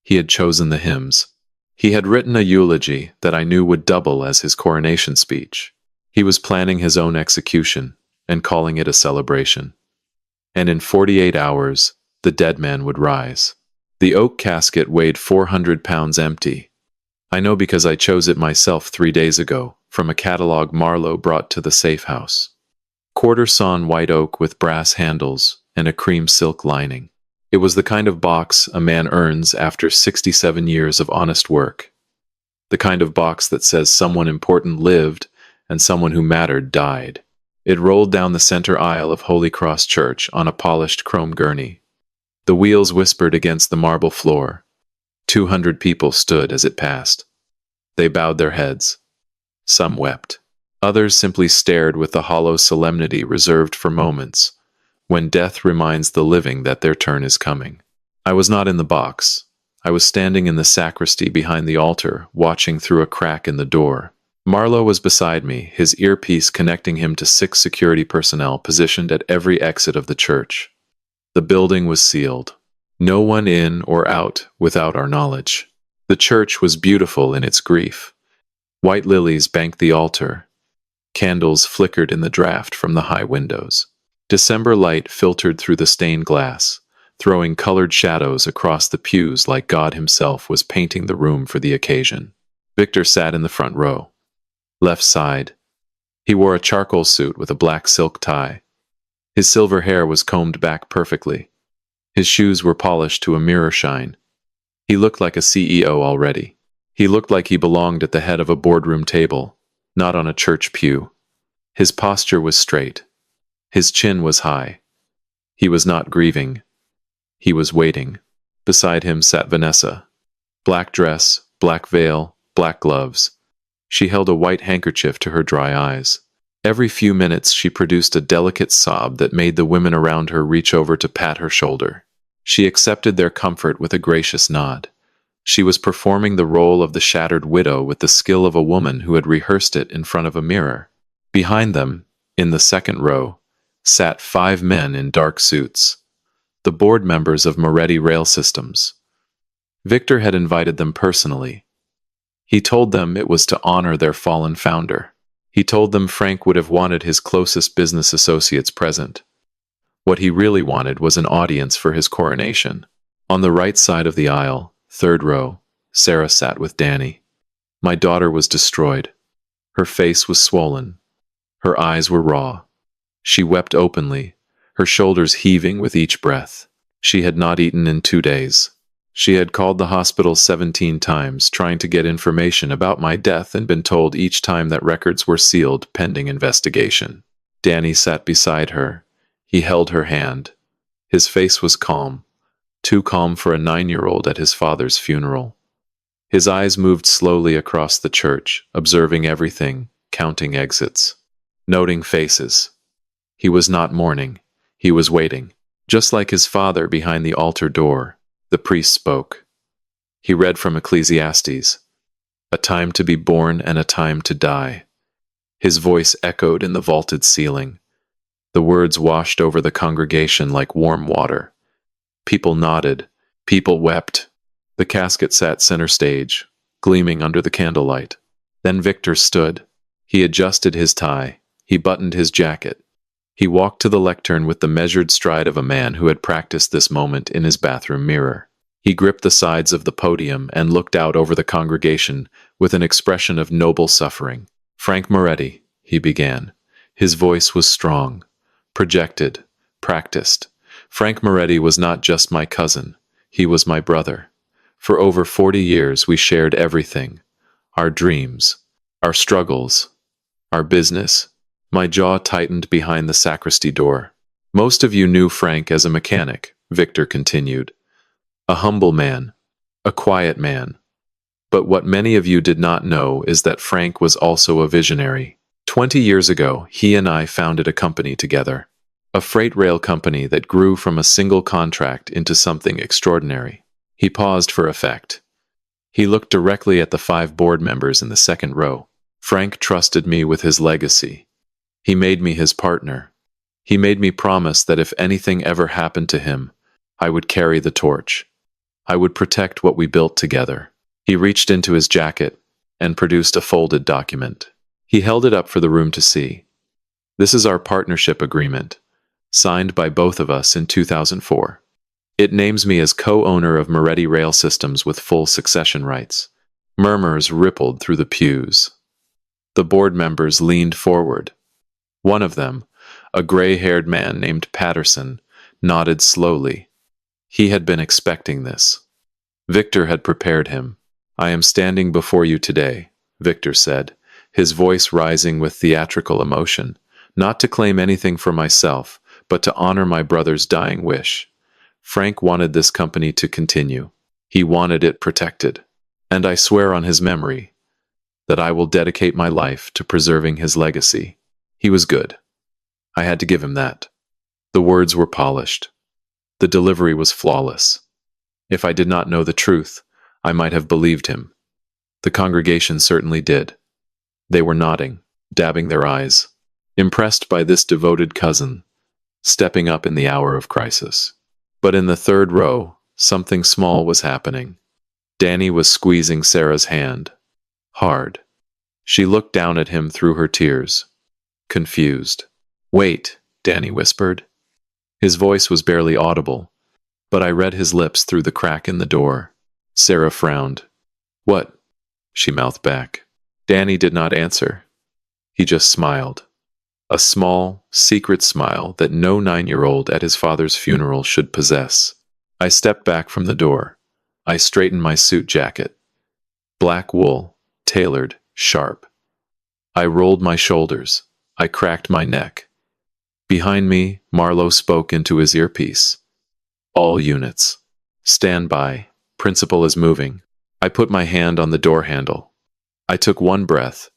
He had chosen the hymns. He had written a eulogy that I knew would double as his coronation speech. He was planning his own execution and calling it a celebration. And in 48 hours, the dead man would rise. The oak casket weighed 400 pounds empty. I know because I chose it myself 3 days ago from a catalog Marlowe brought to the safe house. Quarter sawn white oak with brass handles and a cream silk lining. It was the kind of box a man earns after 67 years of honest work. The kind of box that says someone important lived and someone who mattered died. It rolled down the center aisle of Holy Cross Church on a polished chrome gurney. The wheels whispered against the marble floor. 200 people stood as it passed. They bowed their heads. Some wept. Others simply stared with the hollow solemnity reserved for moments when death reminds the living that their turn is coming. I was not in the box. I was standing in the sacristy behind the altar, watching through a crack in the door. Marlowe was beside me, his earpiece connecting him to 6 security personnel positioned at every exit of the church. The building was sealed. No one in or out without our knowledge. The church was beautiful in its grief. White lilies banked the altar. Candles flickered in the draft from the high windows. December light filtered through the stained glass, throwing colored shadows across the pews like God himself was painting the room for the occasion. Victor sat in the front row. Left side. He wore a charcoal suit with a black silk tie. His silver hair was combed back perfectly. His shoes were polished to a mirror shine. He looked like a CEO already. He looked like he belonged at the head of a boardroom table, not on a church pew. His posture was straight. His chin was high. He was not grieving. He was waiting. Beside him sat Vanessa. Black dress, black veil, black gloves. She held a white handkerchief to her dry eyes. Every few minutes she produced a delicate sob that made the women around her reach over to pat her shoulder. She accepted their comfort with a gracious nod. She was performing the role of the shattered widow with the skill of a woman who had rehearsed it in front of a mirror. Behind them, in the second row, sat 5 men in dark suits, the board members of Moretti Rail Systems. Victor had invited them personally. He told them it was to honor their fallen founder. He told them Frank would have wanted his closest business associates present. What he really wanted was an audience for his coronation. On the right side of the aisle, 3rd row, Sarah sat with Danny. My daughter was destroyed. Her face was swollen. Her eyes were raw. She wept openly, her shoulders heaving with each breath. She had not eaten in 2 days. She had called the hospital 17 times trying to get information about my death and been told each time that records were sealed pending investigation. Danny sat beside her. He held her hand. His face was calm, too calm for a 9-year-old at his father's funeral. His eyes moved slowly across the church, observing everything, counting exits, noting faces. He was not mourning. He was waiting. Just like his father behind the altar door, the priest spoke. He read from Ecclesiastes, "A time to be born and a time to die." His voice echoed in the vaulted ceiling. The words washed over the congregation like warm water. People nodded. People wept. The casket sat center stage, gleaming under the candlelight. Then Victor stood. He adjusted his tie. He buttoned his jacket. He walked to the lectern with the measured stride of a man who had practiced this moment in his bathroom mirror. He gripped the sides of the podium and looked out over the congregation with an expression of noble suffering. "Frank Moretti," he began. His voice was strong, projected, practiced. Frank Moretti was not just my cousin. He was my brother. For over 40 years we shared everything. Our dreams, our struggles, our business. My jaw tightened behind the sacristy door. "Most of you knew Frank as a mechanic," Victor continued. "A humble man, a quiet man. But what many of you did not know is that Frank was also a visionary. 20 years ago, he and I founded a company together. A freight rail company that grew from a single contract into something extraordinary." He paused for effect. He looked directly at the 5 board members in the second row. "Frank trusted me with his legacy. He made me his partner. He made me promise that if anything ever happened to him, I would carry the torch. I would protect what we built together." He reached into his jacket and produced a folded document. He held it up for the room to see. "This is our partnership agreement, signed by both of us in 2004. It names me as co-owner of Moretti Rail Systems with full succession rights." Murmurs rippled through the pews. The board members leaned forward. One of them, a gray-haired man named Patterson, nodded slowly. He had been expecting this. Victor had prepared him. "I am standing before you today," Victor said, his voice rising with theatrical emotion, "not to claim anything for myself, but to honor my brother's dying wish. Frank wanted this company to continue. He wanted it protected. And I swear on his memory that I will dedicate my life to preserving his legacy. He was good. I had to give him that." The words were polished. The delivery was flawless. If I did not know the truth, I might have believed him. The congregation certainly did. They were nodding, dabbing their eyes, impressed by this devoted cousin, stepping up in the hour of crisis. But in the third row, something small was happening. Danny was squeezing Sarah's hand. Hard. She looked down at him through her tears. Confused. "Wait," Danny whispered. His voice was barely audible, but I read his lips through the crack in the door. Sarah frowned. "What?" she mouthed back. Danny did not answer. He just smiled. A small, secret smile that no 9-year-old at his father's funeral should possess. I stepped back from the door. I straightened my suit jacket. Black wool, tailored, sharp. I rolled my shoulders. I cracked my neck. Behind me, Marlowe spoke into his earpiece. "All units. Stand by. Principal is moving." I put my hand on the door handle. I took 1 breath,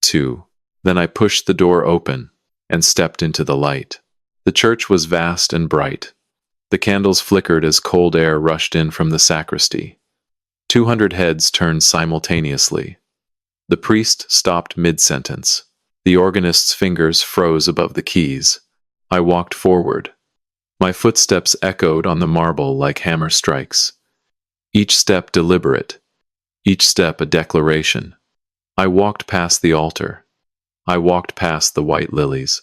2. Then I pushed the door open and stepped into the light. The church was vast and bright. The candles flickered as cold air rushed in from the sacristy. 200 heads turned simultaneously. The priest stopped mid-sentence. The organist's fingers froze above the keys. I walked forward. My footsteps echoed on the marble like hammer strikes. Each step deliberate. Each step a declaration. I walked past the altar. I walked past the white lilies.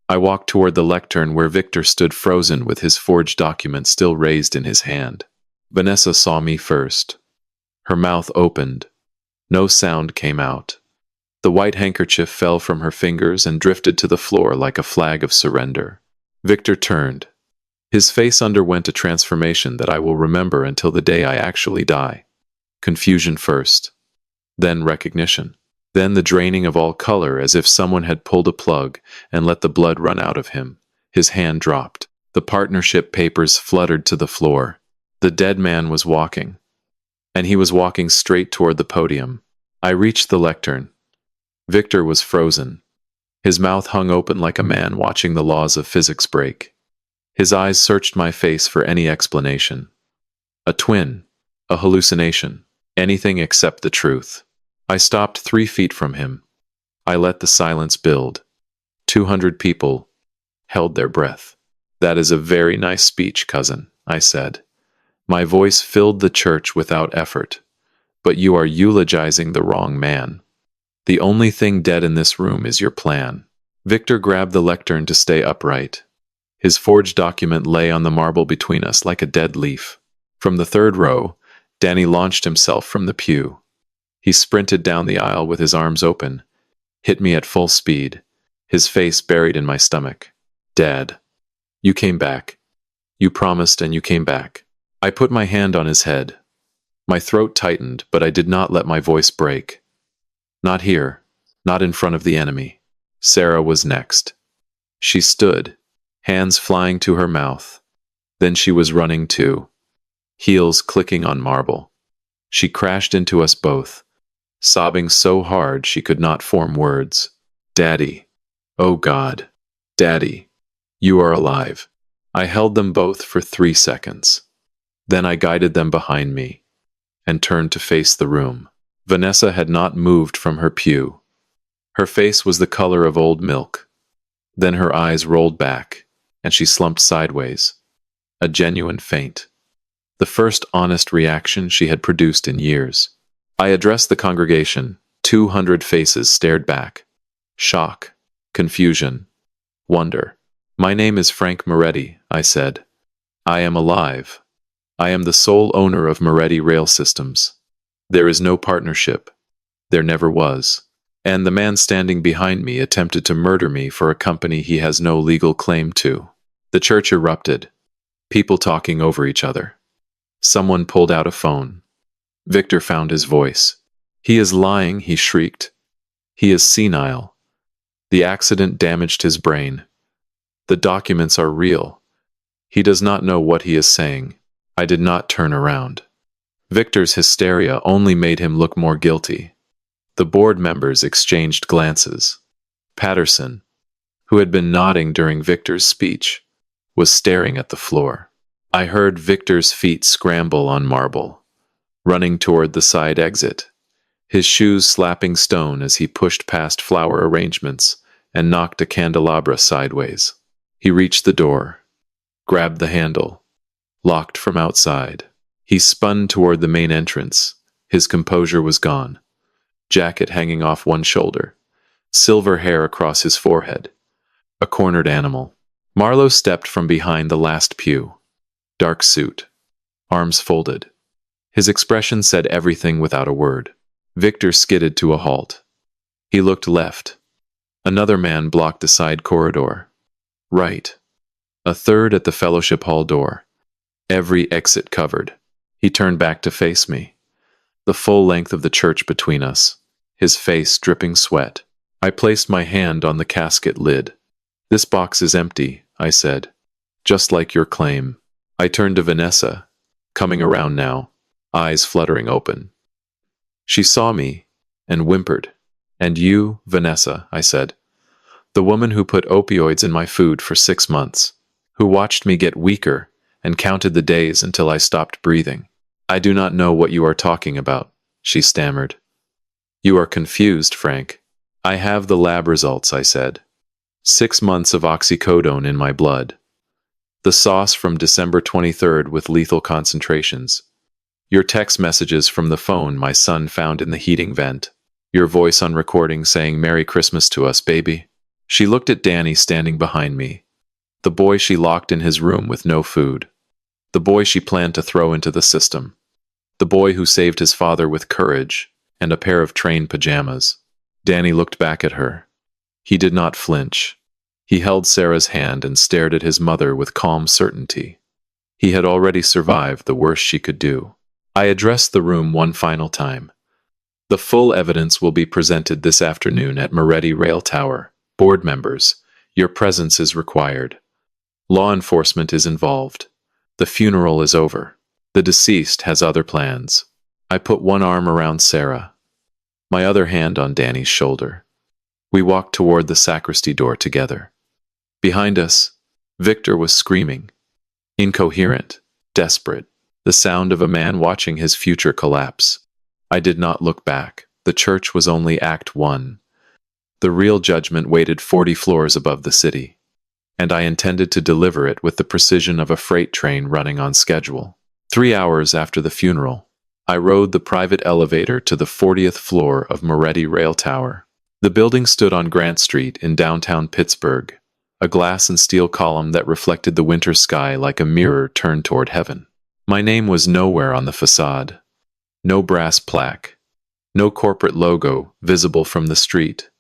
I walked toward the lectern where Victor stood frozen with his forged document still raised in his hand. Vanessa saw me first. Her mouth opened. No sound came out. The white handkerchief fell from her fingers and drifted to the floor like a flag of surrender. Victor turned. His face underwent a transformation that I will remember until the day I actually die. Confusion first, then recognition, then the draining of all color as if someone had pulled a plug and let the blood run out of him. His hand dropped. The partnership papers fluttered to the floor. The dead man was walking, and he was walking straight toward the podium. I reached the lectern. Victor was frozen. His mouth hung open like a man watching the laws of physics break. His eyes searched my face for any explanation. A twin, a hallucination, anything except the truth. I stopped 3 feet from him. I let the silence build. 200 people held their breath. "That is a very nice speech, cousin," I said. My voice filled the church without effort. "But you are eulogizing the wrong man. The only thing dead in this room is your plan." Victor grabbed the lectern to stay upright. His forged document lay on the marble between us like a dead leaf. From the 3rd row, Danny launched himself from the pew. He sprinted down the aisle with his arms open, hit me at full speed, his face buried in my stomach. "Dad, you came back. You promised and you came back." I put my hand on his head. My throat tightened, but I did not let my voice break. Not here, not in front of the enemy. Sarah was next. She stood, hands flying to her mouth. Then she was running too, heels clicking on marble. She crashed into us both, sobbing so hard she could not form words. "Daddy, oh God, Daddy, you are alive." I held them both for 3 seconds. Then I guided them behind me and turned to face the room. Vanessa had not moved from her pew. Her face was the color of old milk. Then her eyes rolled back, and she slumped sideways. A genuine faint. The first honest reaction she had produced in years. I addressed the congregation. 200 faces stared back. Shock, confusion, wonder. "My name is Frank Moretti," I said. "I am alive. I am the sole owner of Moretti Rail Systems. There is no partnership. There never was. And the man standing behind me attempted to murder me for a company he has no legal claim to." The church erupted. People talking over each other. Someone pulled out a phone. Victor found his voice. "He is lying," he shrieked. "He is senile. The accident damaged his brain. The documents are real. He does not know what he is saying." I did not turn around. Victor's hysteria only made him look more guilty. The board members exchanged glances. Patterson, who had been nodding during Victor's speech, was staring at the floor. I heard Victor's feet scramble on marble, running toward the side exit, his shoes slapping stone as he pushed past flower arrangements and knocked a candelabra sideways. He reached the door, grabbed the handle, locked from outside. He spun toward the main entrance. His composure was gone. Jacket hanging off one shoulder, silver hair across his forehead. A cornered animal. Marlowe stepped from behind the last pew. Dark suit, arms folded. His expression said everything without a word. Victor skidded to a halt. He looked left. Another man blocked a side corridor. Right. A third at the fellowship hall door. Every exit covered. He turned back to face me. The full length of the church between us, his face dripping sweat. I placed my hand on the casket lid. "This box is empty," I said. "Just like your claim." I turned to Vanessa, coming around now, eyes fluttering open. She saw me and whimpered. "And you, Vanessa," I said. "The woman who put opioids in my food for 6 months, who watched me get weaker and counted the days until I stopped breathing." "I do not know what you are talking about," she stammered. "You are confused, Frank." "I have the lab results," I said. 6 months of oxycodone in my blood. The sauce from December 23rd with lethal concentrations. Your text messages from the phone my son found in the heating vent. Your voice on recording saying "Merry Christmas" to us, baby. She looked at Danny standing behind me. The boy she locked in his room with no food. The boy she planned to throw into the system. The boy who saved his father with courage and a pair of train pajamas. Danny looked back at her. He did not flinch. He held Sarah's hand and stared at his mother with calm certainty. He had already survived the worst she could do. I addressed the room one final time. The full evidence will be presented this afternoon at Moretti Rail Tower. Board members, your presence is required. Law enforcement is involved. The funeral is over. The deceased has other plans. I put one arm around Sarah, my other hand on Danny's shoulder. We walked toward the sacristy door together. Behind us, Victor was screaming. Incoherent, desperate, the sound of a man watching his future collapse. I did not look back. The church was only Act 1. The real judgment waited 40 floors above the city, and I intended to deliver it with the precision of a freight train running on schedule. 3 hours after the funeral, I rode the private elevator to the 40th floor of Moretti Rail Tower. The building stood on Grant Street in downtown Pittsburgh, a glass and steel column that reflected the winter sky like a mirror turned toward heaven. My name was nowhere on the facade. No brass plaque. No corporate logo visible from the street.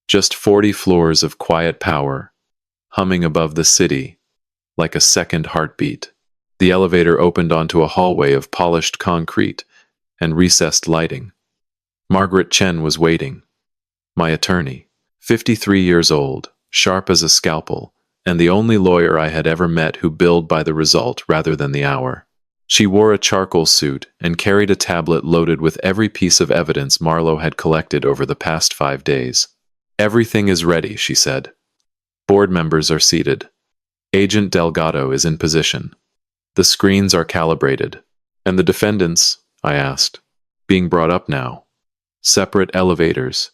Just 40 floors of quiet power, humming above the city like a second heartbeat. The elevator opened onto a hallway of polished concrete and recessed lighting. Margaret Chen was waiting. My attorney, 53 years old, sharp as a scalpel, and the only lawyer I had ever met who billed by the result rather than the hour. She wore a charcoal suit and carried a tablet loaded with every piece of evidence Marlowe had collected over the past 5 days. Everything is ready, she said. Board members are seated. Agent Delgado is in position. The screens are calibrated. And the defendants, I asked, being brought up now. Separate elevators.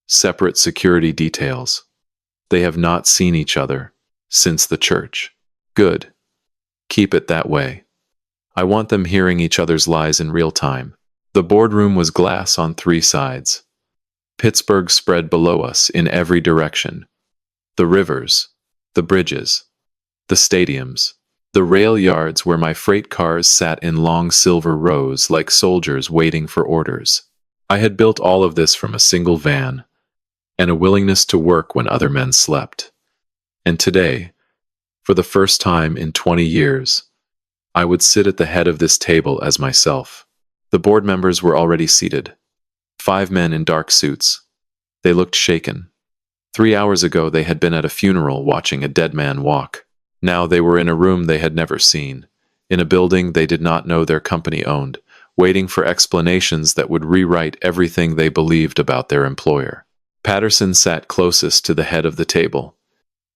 Separate security details. They have not seen each other since the church. Good. Keep it that way. I want them hearing each other's lies in real time. The boardroom was glass on 3 sides. Pittsburgh spread below us in every direction. The rivers, the bridges, the stadiums, the rail yards where my freight cars sat in long silver rows like soldiers waiting for orders. I had built all of this from a single van, and a willingness to work when other men slept. And today, for the first time in 20 years, I would sit at the head of this table as myself. The board members were already seated. 5 men in dark suits. They looked shaken. 3 hours ago they had been at a funeral watching a dead man walk. Now they were in a room they had never seen, in a building they did not know their company owned, waiting for explanations that would rewrite everything they believed about their employer. Patterson sat closest to the head of the table.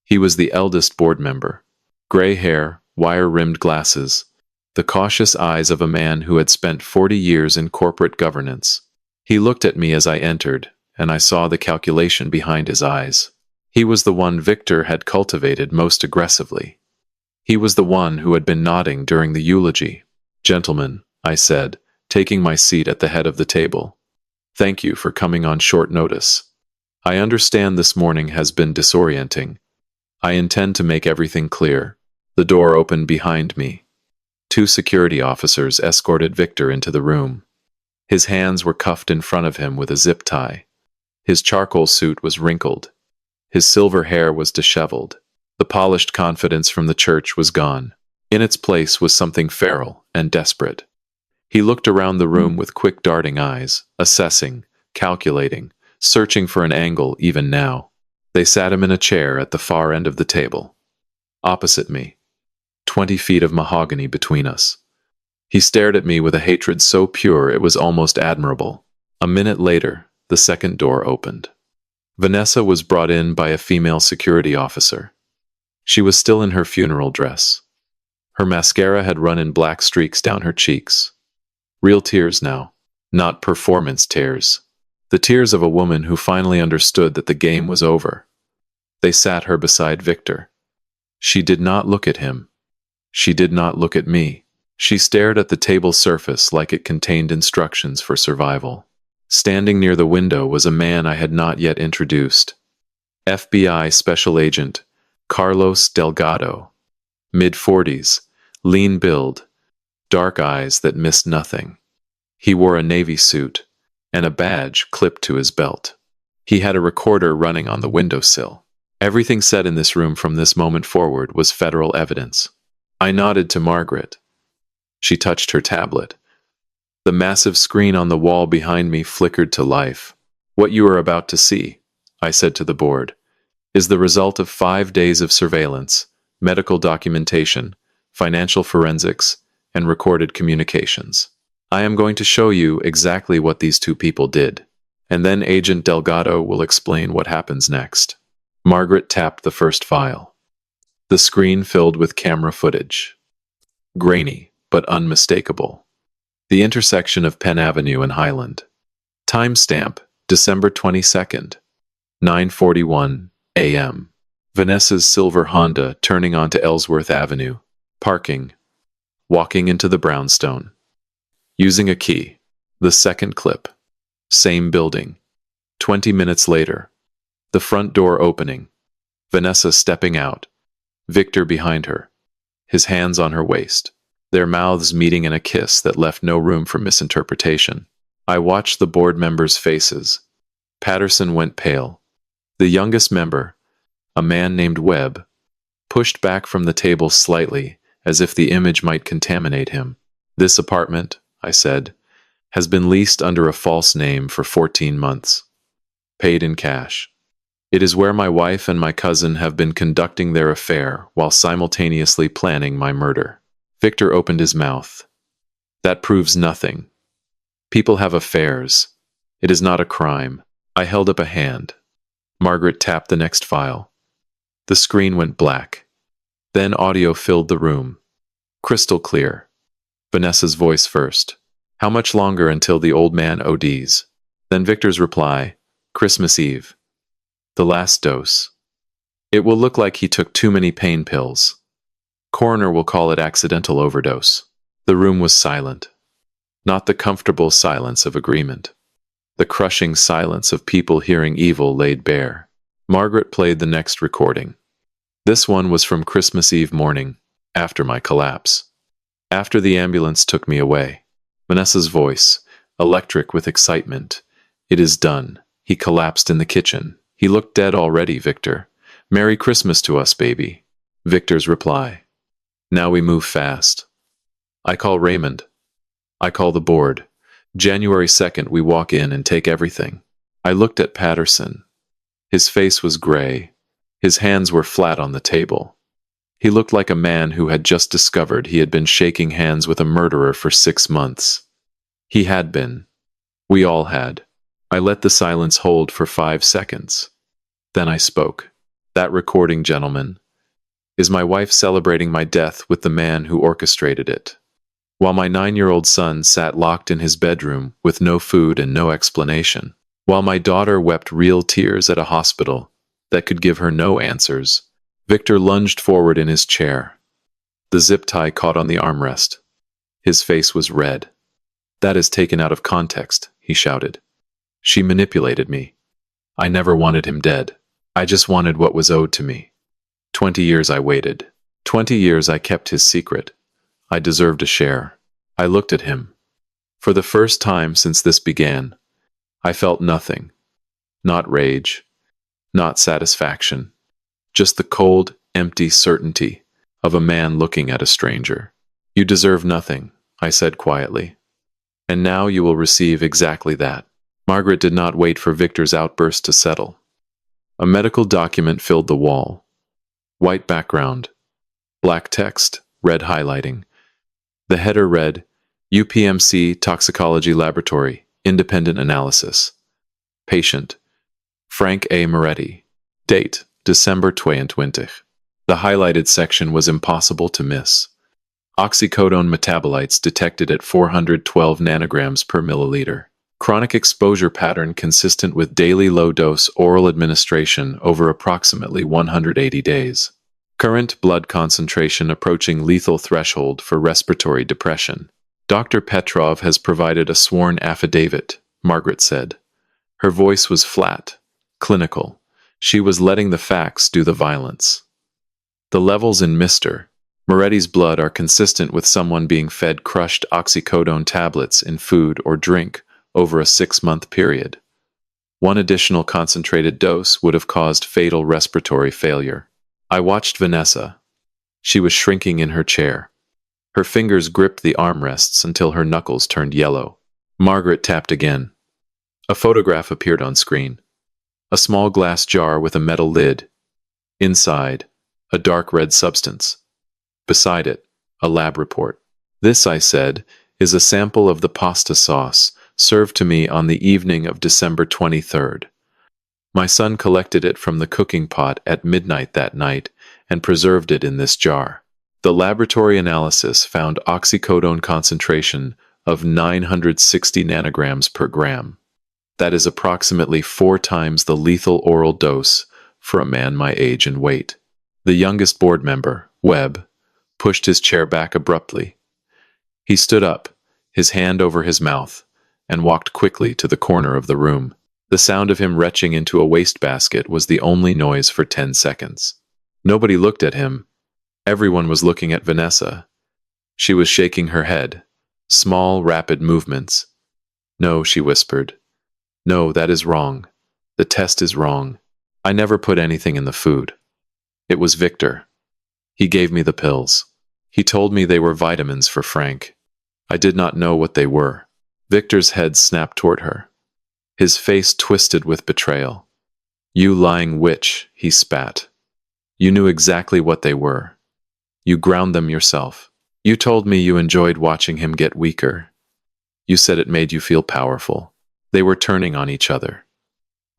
He was the eldest board member. Gray hair, wire-rimmed glasses, the cautious eyes of a man who had spent 40 years in corporate governance. He looked at me as I entered, and I saw the calculation behind his eyes. He was the one Victor had cultivated most aggressively. He was the one who had been nodding during the eulogy. "Gentlemen," I said, taking my seat at the head of the table. "Thank you for coming on short notice. I understand this morning has been disorienting. I intend to make everything clear." The door opened behind me. 2 security officers escorted Victor into the room. His hands were cuffed in front of him with a zip tie. His charcoal suit was wrinkled. His silver hair was disheveled. The polished confidence from the church was gone. In its place was something feral and desperate. He looked around the room with quick darting eyes, assessing, calculating, searching for an angle even now. They sat him in a chair at the far end of the table. Opposite me. 20 feet of mahogany between us. He stared at me with a hatred so pure it was almost admirable. A minute later, the second door opened. Vanessa was brought in by a female security officer. She was still in her funeral dress. Her mascara had run in black streaks down her cheeks. Real tears now, not performance tears. The tears of a woman who finally understood that the game was over. They sat her beside Victor. She did not look at him. She did not look at me. She stared at the table surface like it contained instructions for survival. Standing near the window was a man I had not yet introduced. FBI Special Agent Carlos Delgado. Mid-40s, lean build, dark eyes that missed nothing. He wore a navy suit and a badge clipped to his belt. He had a recorder running on the windowsill. Everything said in this room from this moment forward was federal evidence. I nodded to Margaret. She touched her tablet. The massive screen on the wall behind me flickered to life. What you are about to see, I said to the board, is the result of 5 days of surveillance, medical documentation, financial forensics, and recorded communications. I am going to show you exactly what these two people did, and then Agent Delgado will explain what happens next. Margaret tapped the first file. The screen filled with camera footage. Grainy, but unmistakable. The intersection of Penn Avenue and Highland. Timestamp, December 22nd, 9:41 a.m. Vanessa's silver Honda turning onto Ellsworth Avenue. Parking. Walking into the brownstone. Using a key. The second clip. Same building. 20 minutes later. The front door opening. Vanessa stepping out. Victor behind her. His hands on her waist. Their mouths meeting in a kiss that left no room for misinterpretation. I watched the board members' faces. Patterson went pale. The youngest member, a man named Webb, pushed back from the table slightly, as if the image might contaminate him. This apartment, I said, has been leased under a false name for 14 months. Paid in cash. It is where my wife and my cousin have been conducting their affair while simultaneously planning my murder. Victor opened his mouth. That proves nothing. People have affairs. It is not a crime. I held up a hand. Margaret tapped the next file. The screen went black. Then audio filled the room. Crystal clear. Vanessa's voice first. How much longer until the old man ODs? Then Victor's reply. Christmas Eve. The last dose. It will look like he took too many pain pills. Coroner will call it accidental overdose. The room was silent. Not the comfortable silence of agreement. The crushing silence of people hearing evil laid bare. Margaret played the next recording. This one was from Christmas Eve morning, after my collapse. After the ambulance took me away. Vanessa's voice, electric with excitement. It is done. He collapsed in the kitchen. He looked dead already, Victor. Merry Christmas to us, baby. Victor's reply. Now we move fast. I call Raymond. I call the board. January 2nd, we walk in and take everything. I looked at Patterson. His face was gray. His hands were flat on the table. He looked like a man who had just discovered he had been shaking hands with a murderer for 6 months. He had been. We all had. I let the silence hold for 5 seconds. Then I spoke. That recording, gentlemen, is my wife celebrating my death with the man who orchestrated it. While my 9-year-old son sat locked in his bedroom with no food and no explanation. While my daughter wept real tears at a hospital that could give her no answers. Victor lunged forward in his chair. The zip tie caught on the armrest. His face was red. That is taken out of context, he shouted. She manipulated me. I never wanted him dead. I just wanted what was owed to me. 20 years I waited. 20 years I kept his secret. I deserved a share. I looked at him. For the first time since this began, I felt nothing. Not rage. Not satisfaction. Just the cold, empty certainty of a man looking at a stranger. You deserve nothing, I said quietly. And now you will receive exactly that. Margaret did not wait for Victor's outburst to settle. A medical document filled the wall. White background. Black text, red highlighting. The header read, UPMC Toxicology Laboratory, Independent Analysis. Patient, Frank A. Moretti. Date, December 22. The highlighted section was impossible to miss. Oxycodone metabolites detected at 412 nanograms per milliliter. Chronic exposure pattern consistent with daily low-dose oral administration over approximately 180 days. Current blood concentration approaching lethal threshold for respiratory depression. Dr. Petrov has provided a sworn affidavit, Margaret said. Her voice was flat, clinical. She was letting the facts do the violence. The levels in Mr. Moretti's blood are consistent with someone being fed crushed oxycodone tablets in food or drink over a 6-month period. One additional concentrated dose would have caused fatal respiratory failure. I watched Vanessa. She was shrinking in her chair. Her fingers gripped the armrests until her knuckles turned yellow. Margaret tapped again. A photograph appeared on screen. A small glass jar with a metal lid. Inside, a dark red substance. Beside it, a lab report. This, I said, is a sample of the pasta sauce served to me on the evening of December 23rd. My son collected it from the cooking pot at midnight that night and preserved it in this jar. The laboratory analysis found oxycodone concentration of 960 nanograms per gram. That is approximately 4 times the lethal oral dose for a man my age and weight. The youngest board member, Webb, pushed his chair back abruptly. He stood up, his hand over his mouth, and walked quickly to the corner of the room. The sound of him retching into a wastebasket was the only noise for 10 seconds. Nobody looked at him. Everyone was looking at Vanessa. She was shaking her head. Small, rapid movements. "No," she whispered. "No, that is wrong. The test is wrong. I never put anything in the food. It was Victor. He gave me the pills. He told me they were vitamins for Frank. I did not know what they were." Victor's head snapped toward her. His face twisted with betrayal. "You lying witch," he spat. "You knew exactly what they were. You ground them yourself. You told me you enjoyed watching him get weaker. You said it made you feel powerful. They were turning on each other.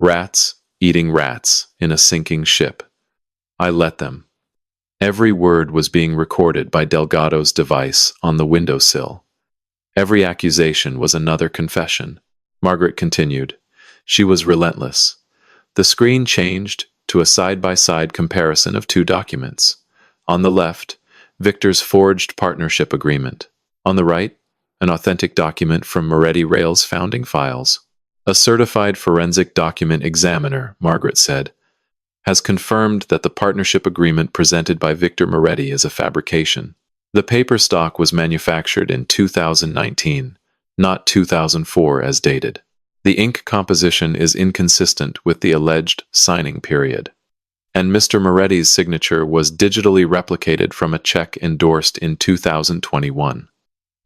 Rats eating rats in a sinking ship. I let them." Every word was being recorded by Delgado's device on the windowsill. Every accusation was another confession. Margaret continued. She was relentless. The screen changed to a side-by-side comparison of 2 documents. On the left, Victor's forged partnership agreement. On the right, an authentic document from Moretti Rail's founding files. "A certified forensic document examiner," Margaret said, "has confirmed that the partnership agreement presented by Victor Moretti is a fabrication. The paper stock was manufactured in 2019, not 2004 as dated. The ink composition is inconsistent with the alleged signing period. And Mr. Moretti's signature was digitally replicated from a check endorsed in 2021.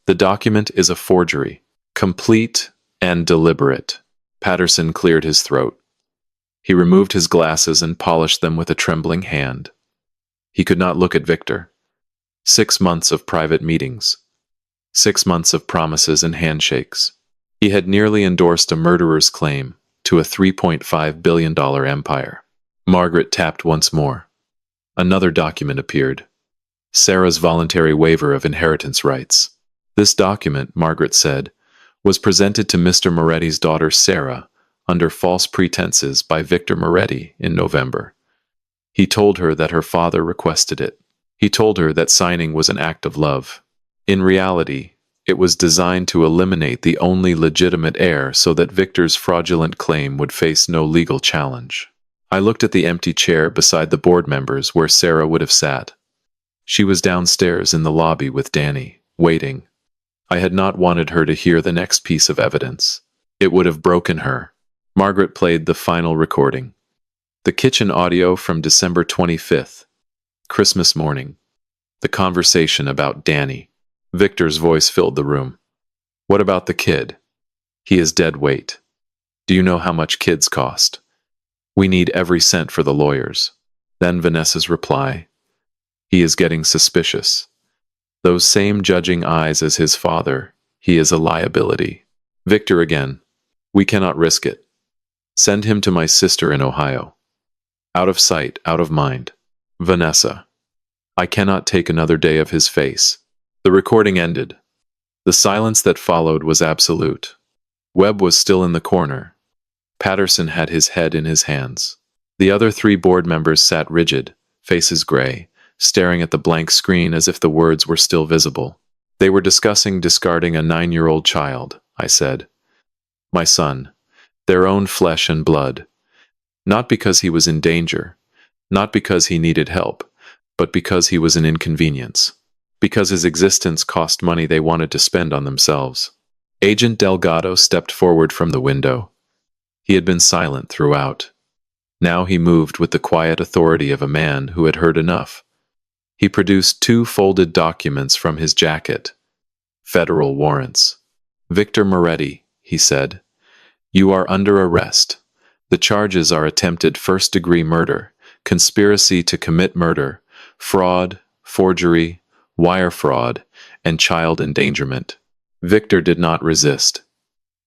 The document is a forgery, complete and deliberate." Patterson cleared his throat. He removed his glasses and polished them with a trembling hand. He could not look at Victor. 6 months of private meetings. 6 months of promises and handshakes. He had nearly endorsed a murderer's claim to a $3.5 billion empire. Margaret tapped once more. Another document appeared. Sarah's voluntary waiver of inheritance rights. This document, Margaret said, was presented to Mr. Moretti's daughter Sarah under false pretenses by Victor Moretti in November. He told her that her father requested it. He told her that signing was an act of love. In reality, it was designed to eliminate the only legitimate heir so that Victor's fraudulent claim would face no legal challenge. I looked at the empty chair beside the board members where Sarah would have sat. She was downstairs in the lobby with Danny, waiting. I had not wanted her to hear the next piece of evidence. It would have broken her. Margaret played the final recording. The kitchen audio from December 25th, Christmas morning. The conversation about Danny. Victor's voice filled the room. "What about the kid? He is dead weight. Do you know how much kids cost? We need every cent for the lawyers." Then Vanessa's reply. "He is getting suspicious. Those same judging eyes as his father. He is a liability." Victor again. "We cannot risk it. Send him to my sister in Ohio. Out of sight, out of mind." Vanessa. "I cannot take another day of his face." The recording ended. The silence that followed was absolute. Webb was still in the corner. Patterson had his head in his hands. The other 3 board members sat rigid, faces gray, staring at the blank screen as if the words were still visible. They were discussing discarding a 9-year-old child, I said. My son. Their own flesh and blood. Not because he was in danger, not because he needed help, but because he was an inconvenience. Because his existence cost money they wanted to spend on themselves. Agent Delgado stepped forward from the window. He had been silent throughout. Now he moved with the quiet authority of a man who had heard enough. He produced 2 folded documents from his jacket. Federal warrants. "Victor Moretti," he said, "you are under arrest. The charges are attempted first-degree murder, conspiracy to commit murder, fraud, forgery, wire fraud, and child endangerment." Victor did not resist.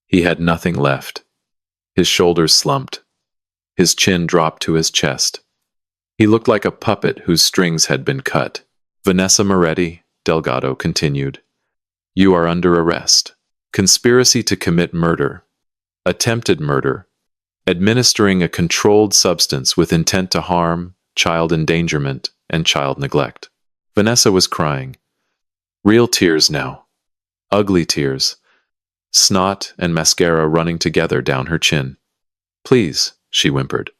He had nothing left. His shoulders slumped. His chin dropped to his chest. He looked like a puppet whose strings had been cut. "Vanessa Moretti," Delgado continued, "you are under arrest. Conspiracy to commit murder, attempted murder, administering a controlled substance with intent to harm, child endangerment, and child neglect." Vanessa was crying. Real tears now. Ugly tears. Snot and mascara running together down her chin. "Please," she whimpered.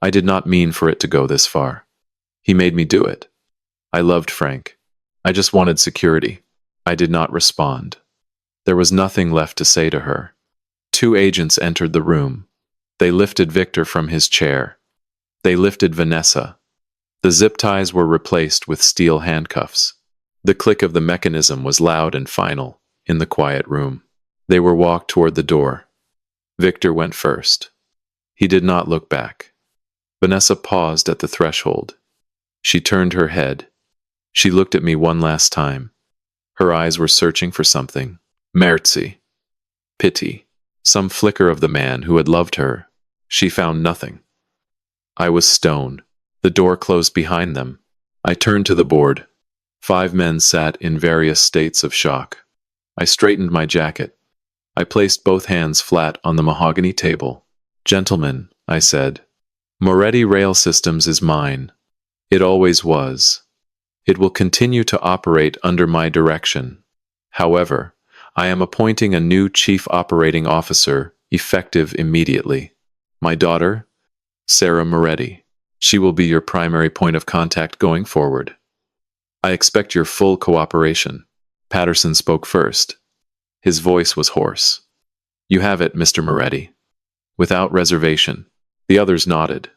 "I did not mean for it to go this far. He made me do it. I loved Frank. I just wanted security." I did not respond. There was nothing left to say to her. 2 agents entered the room. They lifted Victor from his chair. They lifted Vanessa. The zip ties were replaced with steel handcuffs. The click of the mechanism was loud and final in the quiet room. They were walked toward the door. Victor went first. He did not look back. Vanessa paused at the threshold. She turned her head. She looked at me one last time. Her eyes were searching for something. Mercy. Pity. Some flicker of the man who had loved her. She found nothing. I was stone. The door closed behind them. I turned to the board. 5 men sat in various states of shock. I straightened my jacket. I placed both hands flat on the mahogany table. "Gentlemen," I said, "Moretti Rail Systems is mine. It always was. It will continue to operate under my direction. However, I am appointing a new chief operating officer, effective immediately. My daughter, Sarah Moretti. She will be your primary point of contact going forward. I expect your full cooperation." Patterson spoke first. His voice was hoarse. "You have it, Mr. Moretti." Without reservation. The others nodded.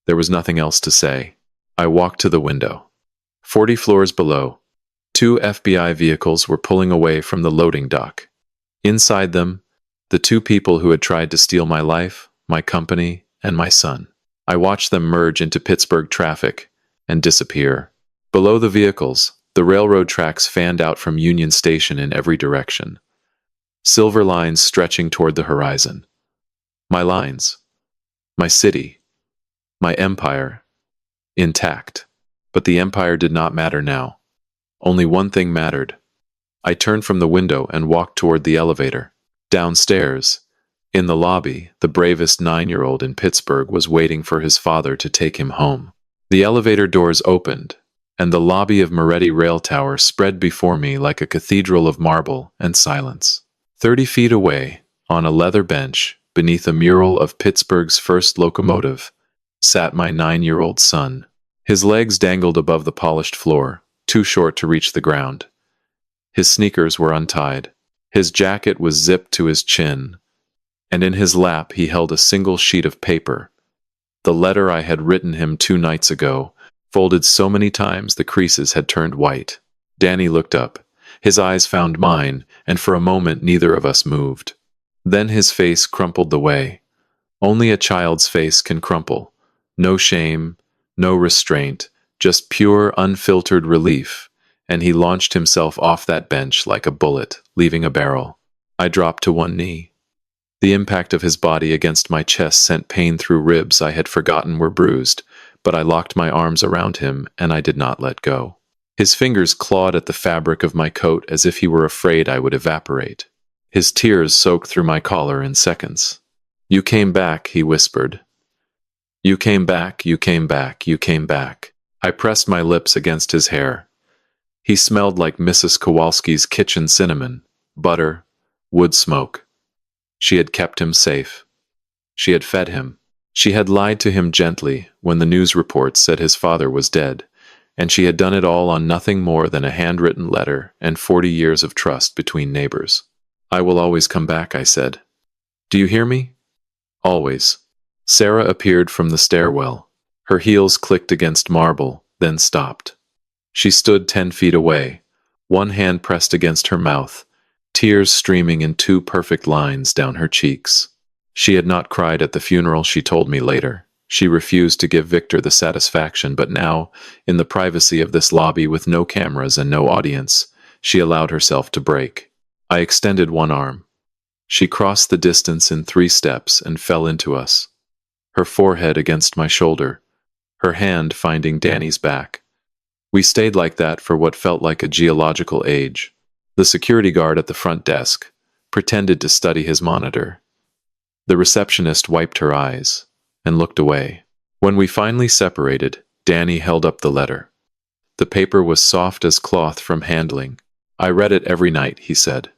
There was nothing else to say. I walked to the window. 40 floors below, 2 FBI vehicles were pulling away from the loading dock. Inside them, the 2 people who had tried to steal my life, my company, and my son. I watched them merge into Pittsburgh traffic and disappear. Below the vehicles, the railroad tracks fanned out from Union Station in every direction. Silver lines stretching toward the horizon. My lines. My city. My empire. Intact. But the empire did not matter now. Only one thing mattered. I turned from the window and walked toward the elevator. Downstairs, in the lobby, the bravest 9-year-old in Pittsburgh was waiting for his father to take him home. The elevator doors opened, and the lobby of Moretti Rail Tower spread before me like a cathedral of marble and silence. 30 feet away, on a leather bench, beneath a mural of Pittsburgh's first locomotive, sat my 9-year-old son. His legs dangled above the polished floor, too short to reach the ground. His sneakers were untied. His jacket was zipped to his chin, and in his lap he held a single sheet of paper. The letter I had written him 2 nights ago, folded so many times the creases had turned white. Danny looked up. His eyes found mine, and for a moment neither of us moved. Then his face crumpled the way. Only a child's face can crumple. No shame, no restraint, just pure, unfiltered relief, and he launched himself off that bench like a bullet, leaving a barrel. I dropped to one knee. The impact of his body against my chest sent pain through ribs I had forgotten were bruised, but I locked my arms around him, and I did not let go. His fingers clawed at the fabric of my coat as if he were afraid I would evaporate. His tears soaked through my collar in seconds. "You came back," he whispered. "You came back, you came back, you came back." I pressed my lips against his hair. He smelled like Mrs. Kowalski's kitchen cinnamon, butter, wood smoke. She had kept him safe. She had fed him. She had lied to him gently when the news reports said his father was dead, and she had done it all on nothing more than a handwritten letter and 40 years of trust between neighbors. "I will always come back," I said. "Do you hear me? Always. Sarah appeared from the stairwell. Her heels clicked against marble, then stopped. She stood 10 feet away, one hand pressed against her mouth, tears streaming in two perfect lines down her cheeks. She had not cried at the funeral, she told me later. She refused to give Victor the satisfaction, but now, in the privacy of this lobby with no cameras and no audience, she allowed herself to break. I extended one arm. She crossed the distance in 3 steps and fell into us, her forehead against my shoulder, her hand finding Danny's back. We stayed like that for what felt like a geological age. The security guard at the front desk pretended to study his monitor. The receptionist wiped her eyes and looked away. When we finally separated, Danny held up the letter. The paper was soft as cloth from handling. I read it every night, he said.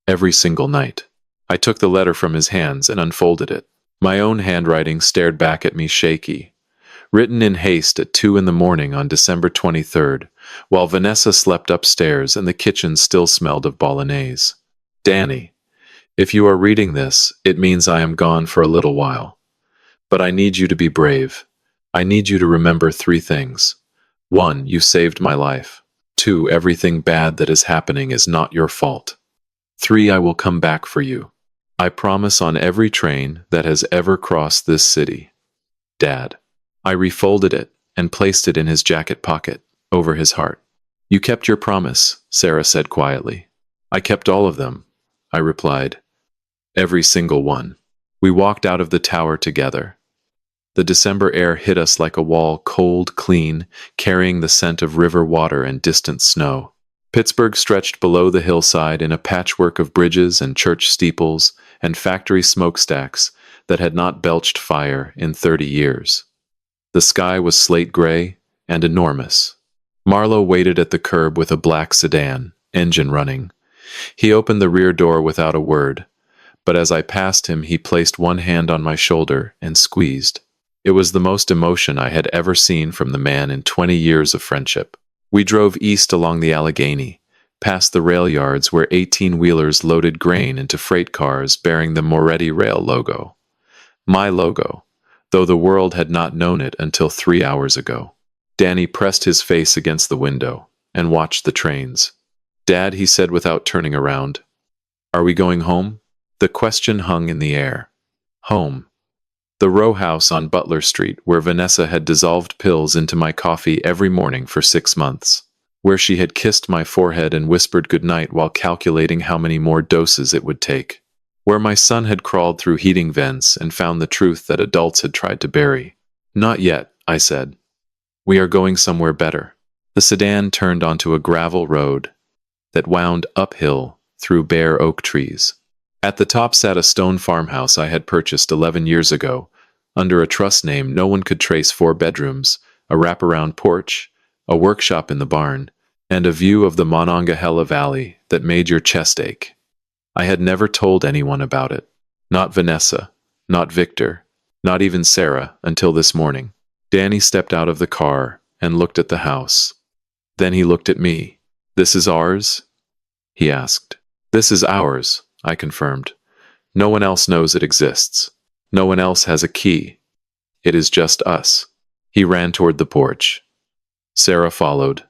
Every single night. I took the letter from his hands and unfolded it. My own handwriting stared back at me shaky. Written in haste at 2 in the morning on December 23rd, while Vanessa slept upstairs and the kitchen still smelled of bolognese. Danny, if you are reading this, it means I am gone for a little while. But I need you to be brave. I need you to remember 3 things. 1, you saved my life. 2, everything bad that is happening is not your fault. 3, I will come back for you. I promise on every train that has ever crossed this city. Dad. I refolded it and placed it in his jacket pocket, over his heart. You kept your promise, Sarah said quietly. I kept all of them, I replied. Every single one. We walked out of the tower together. The December air hit us like a wall, cold, clean, carrying the scent of river water and distant snow. Pittsburgh stretched below the hillside in a patchwork of bridges and church steeples and factory smokestacks that had not belched fire in 30 years. The sky was slate gray and enormous. Marlowe waited at the curb with a black sedan, engine running. He opened the rear door without a word, but as I passed him, he placed one hand on my shoulder and squeezed. It was the most emotion I had ever seen from the man in 20 years of friendship. We drove east along the Allegheny, past the rail yards where 18-wheelers loaded grain into freight cars bearing the Moretti Rail logo. My logo, though the world had not known it until 3 hours ago. Danny pressed his face against the window and watched the trains. Dad, he said without turning around, are we going home? The question hung in the air. Home. The row house on Butler Street, where Vanessa had dissolved pills into my coffee every morning for 6 months, where she had kissed my forehead and whispered goodnight while calculating how many more doses it would take, where my son had crawled through heating vents and found the truth that adults had tried to bury. Not yet, I said. We are going somewhere better. The sedan turned onto a gravel road that wound uphill through bare oak trees. At the top sat a stone farmhouse I had purchased 11 years ago, under a trust name no one could trace. 4 bedrooms, a wraparound porch, a workshop in the barn, and a view of the Monongahela Valley that made your chest ache. I had never told anyone about it. Not Vanessa, not Victor, not even Sarah, until this morning. Danny stepped out of the car and looked at the house. Then he looked at me. This is ours? He asked. This is ours, I confirmed. No one else knows it exists. No one else has a key. It is just us. He ran toward the porch. Sarah followed,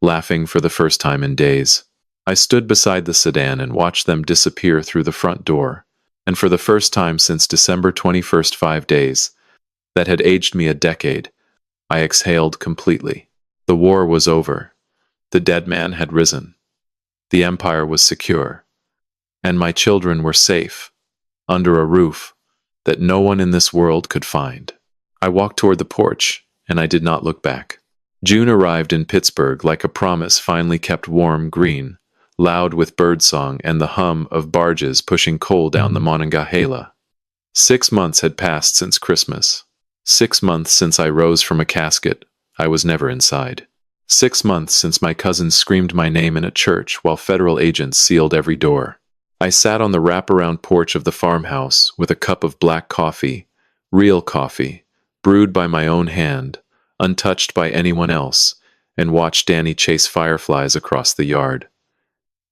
laughing for the first time in days. I stood beside the sedan and watched them disappear through the front door, and for the first time since December 21st, 5 days, that had aged me a decade, I exhaled completely. The war was over. The dead man had risen. The empire was secure. And my children were safe, under a roof that no one in this world could find. I walked toward the porch, and I did not look back. June arrived in Pittsburgh like a promise finally kept warm, green, loud with birdsong and the hum of barges pushing coal down the Monongahela. 6 months had passed since Christmas. 6 months since I rose from a casket. I was never inside. 6 months since my cousin screamed my name in a church while federal agents sealed every door. I sat on the wraparound porch of the farmhouse with a cup of black coffee, real coffee, brewed by my own hand, untouched by anyone else, and watched Danny chase fireflies across the yard.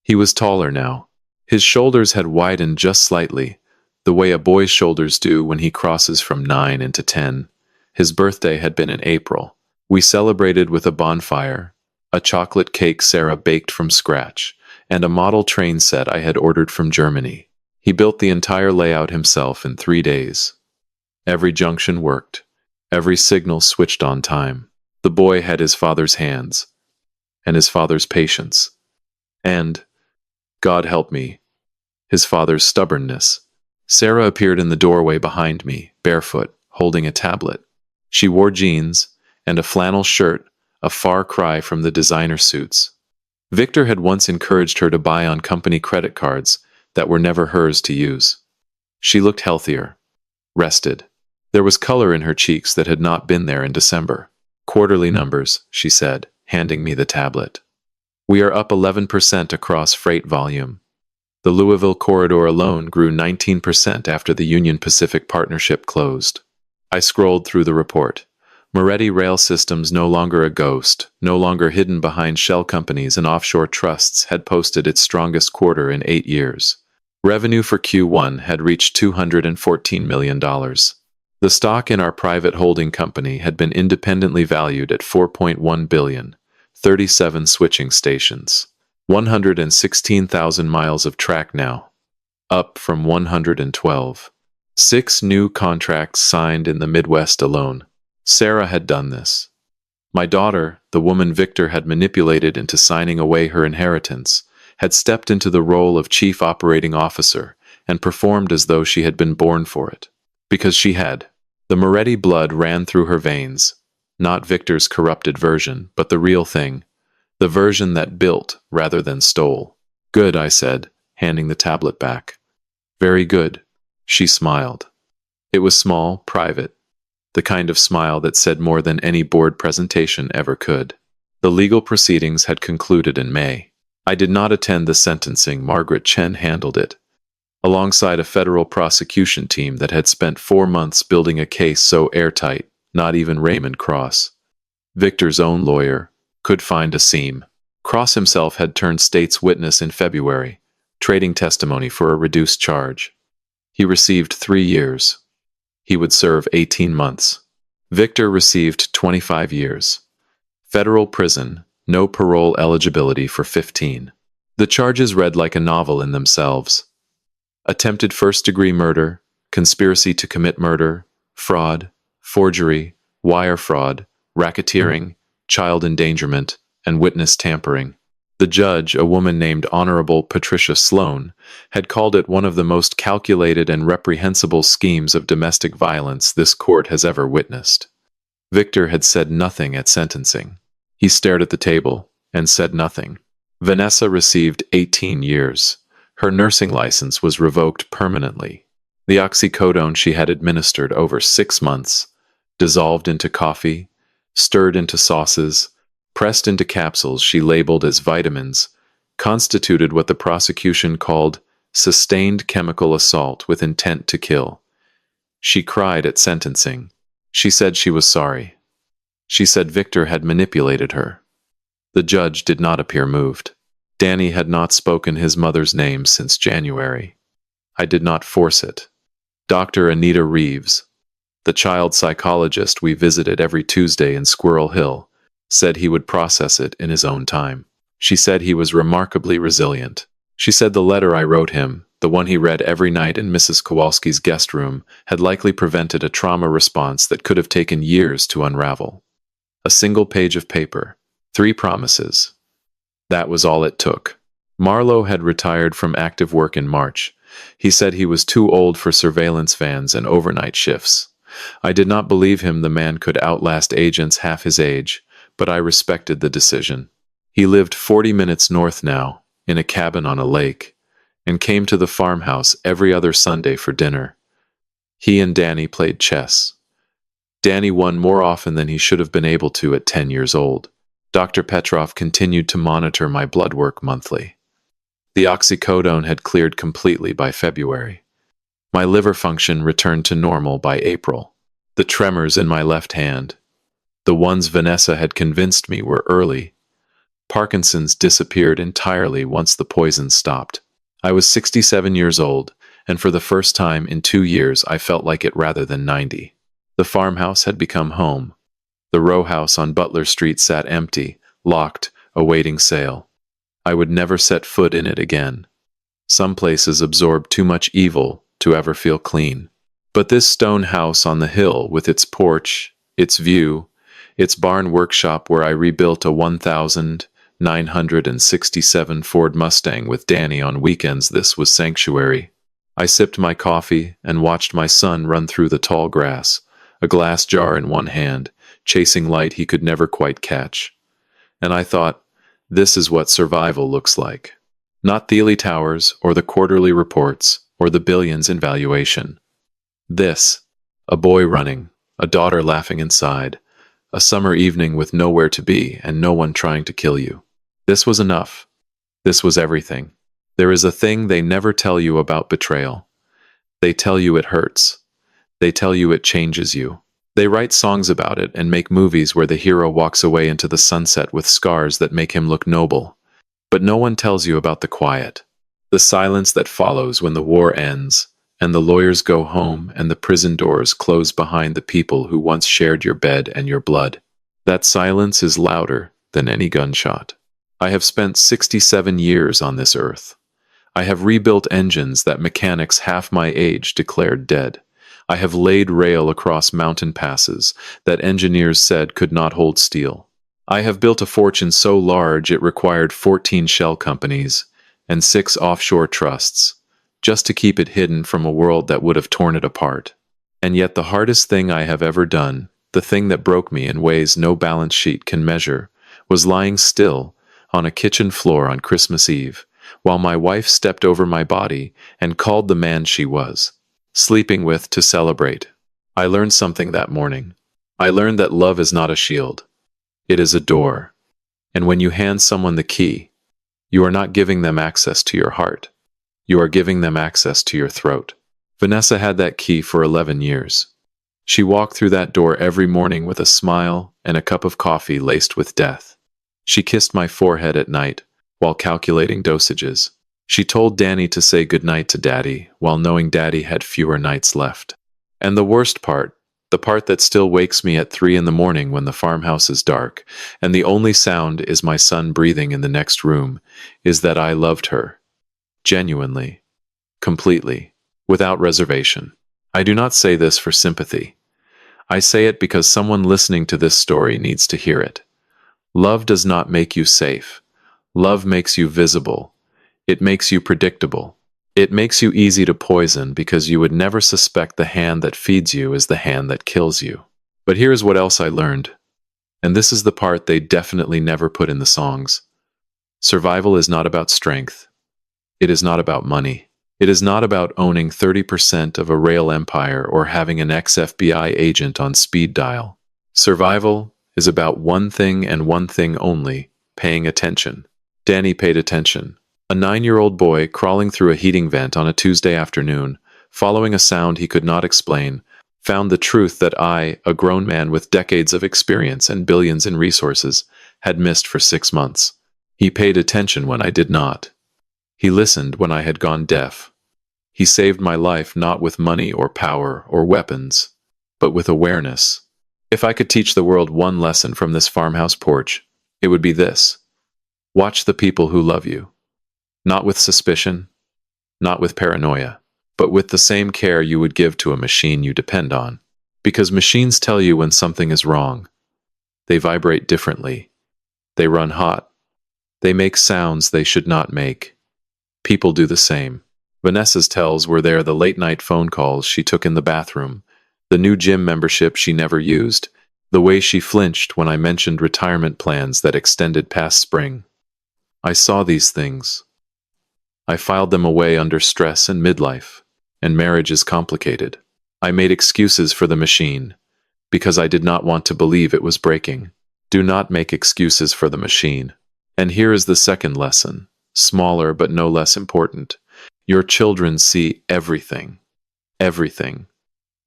He was taller now. His shoulders had widened just slightly, the way a boy's shoulders do when he crosses from 9 into 10. His birthday had been in April. We celebrated with a bonfire, a chocolate cake Sarah baked from scratch, and a model train set I had ordered from Germany. He built the entire layout himself in 3 days. Every junction worked. Every signal switched on time. The boy had his father's hands, and his father's patience, and, God help me, his father's stubbornness. Sarah appeared in the doorway behind me, barefoot, holding a tablet. She wore jeans and a flannel shirt, a far cry from the designer suits. Victor had once encouraged her to buy on company credit cards that were never hers to use. She looked healthier, rested. There was color in her cheeks that had not been there in December. Quarterly numbers, she said, handing me the tablet. We are up 11% across freight volume. The Louisville corridor alone grew 19% after the Union Pacific partnership closed. I scrolled through the report. Moretti Rail Systems, no longer a ghost, no longer hidden behind shell companies and offshore trusts, had posted its strongest quarter in 8 years. Revenue for Q1 had reached $214 million. The stock in our private holding company had been independently valued at $4.1 billion, 37 switching stations, 116,000 miles of track now, up from 112. 6 new contracts signed in the Midwest alone. Sarah had done this. My daughter, the woman Victor had manipulated into signing away her inheritance, had stepped into the role of chief operating officer and performed as though she had been born for it. Because she had. The Moretti blood ran through her veins, not Victor's corrupted version, but the real thing, the version that built rather than stole. Good, I said, handing the tablet back. Very good. She smiled. It was small, private, the kind of smile that said more than any board presentation ever could. The legal proceedings had concluded in May. I did not attend the sentencing. Margaret Chen handled it, alongside a federal prosecution team that had spent 4 months building a case so airtight, not even Raymond Cross, Victor's own lawyer, could find a seam. Cross himself had turned state's witness in February, trading testimony for a reduced charge. He received 3 years. He would serve 18 months. Victor received 25 years. Federal prison, no parole eligibility for 15. The charges read like a novel in themselves. Attempted first-degree murder, conspiracy to commit murder, fraud, forgery, wire fraud, racketeering, child endangerment, and witness tampering. The judge, a woman named Honorable Patricia Sloan, had called it one of the most calculated and reprehensible schemes of domestic violence this court has ever witnessed. Victor had said nothing at sentencing. He stared at the table and said nothing. Vanessa received 18 years. Her nursing license was revoked permanently. The oxycodone she had administered over 6 months, dissolved into coffee, stirred into sauces, pressed into capsules she labeled as vitamins, constituted what the prosecution called sustained chemical assault with intent to kill. She cried at sentencing. She said she was sorry. She said Victor had manipulated her. The judge did not appear moved. Danny had not spoken his mother's name since January. I did not force it. Dr. Anita Reeves, the child psychologist we visited every Tuesday in Squirrel Hill, said he would process it in his own time. She said he was remarkably resilient. She said the letter I wrote him, the one he read every night in Mrs. Kowalski's guest room, had likely prevented a trauma response that could have taken years to unravel. A single page of paper, 3 promises. That was all it took. Marlowe had retired from active work in March. He said he was too old for surveillance vans and overnight shifts. I did not believe him. The man could outlast agents half his age, but I respected the decision. He lived 40 minutes north now, in a cabin on a lake, and came to the farmhouse every other Sunday for dinner. He and Danny played chess. Danny won more often than he should have been able to at 10 years old. Dr. Petrov continued to monitor my blood work monthly. The oxycodone had cleared completely by February. My liver function returned to normal by April. The tremors in my left hand, the ones Vanessa had convinced me were early, Parkinson's disappeared entirely once the poison stopped. I was 67 years old, and for the first time in 2 years I felt like it rather than 90. The farmhouse had become home. The row house on Butler Street sat empty, locked, awaiting sale. I would never set foot in it again. Some places absorb too much evil to ever feel clean. But this stone house on the hill, with its porch, its view, its barn workshop where I rebuilt a 1967 Ford Mustang with Danny on weekends, this was sanctuary. I sipped my coffee and watched my son run through the tall grass, a glass jar in one hand, chasing light he could never quite catch. And I thought, this is what survival looks like. Not Thiele Towers, or the quarterly reports, or the billions in valuation. This, a boy running, a daughter laughing inside, a summer evening with nowhere to be and no one trying to kill you. This was enough. This was everything. There is a thing they never tell you about betrayal. They tell you it hurts. They tell you it changes you. They write songs about it and make movies where the hero walks away into the sunset with scars that make him look noble. But no one tells you about the quiet, the silence that follows when the war ends, and the lawyers go home and the prison doors close behind the people who once shared your bed and your blood. That silence is louder than any gunshot. I have spent 67 years on this earth. I have rebuilt engines that mechanics half my age declared dead. I have laid rail across mountain passes that engineers said could not hold steel. I have built a fortune so large it required 14 shell companies and 6 offshore trusts, just to keep it hidden from a world that would have torn it apart. And yet the hardest thing I have ever done, the thing that broke me in ways no balance sheet can measure, was lying still on a kitchen floor on Christmas Eve, while my wife stepped over my body and called the man she was sleeping with to celebrate. I learned something that morning. I learned that love is not a shield. It is a door. And when you hand someone the key, you are not giving them access to your heart. You are giving them access to your throat. Vanessa had that key for 11 years. She walked through that door every morning with a smile and a cup of coffee laced with death. She kissed my forehead at night while calculating dosages. She told Danny to say goodnight to Daddy while knowing Daddy had fewer nights left. And the worst part, the part that still wakes me at 3 in the morning when the farmhouse is dark, and the only sound is my son breathing in the next room, is that I loved her. Genuinely. Completely. Without reservation. I do not say this for sympathy. I say it because someone listening to this story needs to hear it. Love does not make you safe. Love makes you visible. It makes you predictable. It makes you easy to poison because you would never suspect the hand that feeds you is the hand that kills you. But here's what else I learned. And this is the part they definitely never put in the songs. Survival is not about strength. It is not about money. It is not about owning 30% of a rail empire or having an ex-FBI agent on speed dial. Survival is about one thing and one thing only, paying attention. Danny paid attention. A 9-year-old boy crawling through a heating vent on a Tuesday afternoon, following a sound he could not explain, found the truth that I, a grown man with decades of experience and billions in resources, had missed for 6 months. He paid attention when I did not. He listened when I had gone deaf. He saved my life not with money or power or weapons, but with awareness. If I could teach the world one lesson from this farmhouse porch, it would be this. Watch the people who love you. Not with suspicion, not with paranoia, but with the same care you would give to a machine you depend on. Because machines tell you when something is wrong. They vibrate differently. They run hot. They make sounds they should not make. People do the same. Vanessa's tells were there the late-night phone calls she took in the bathroom, the new gym membership she never used, the way she flinched when I mentioned retirement plans that extended past spring. I saw these things. I filed them away under stress and midlife, and marriage is complicated. I made excuses for the machine, because I did not want to believe it was breaking. Do not make excuses for the machine. And here is the second lesson, smaller but no less important. Your children see everything. Everything.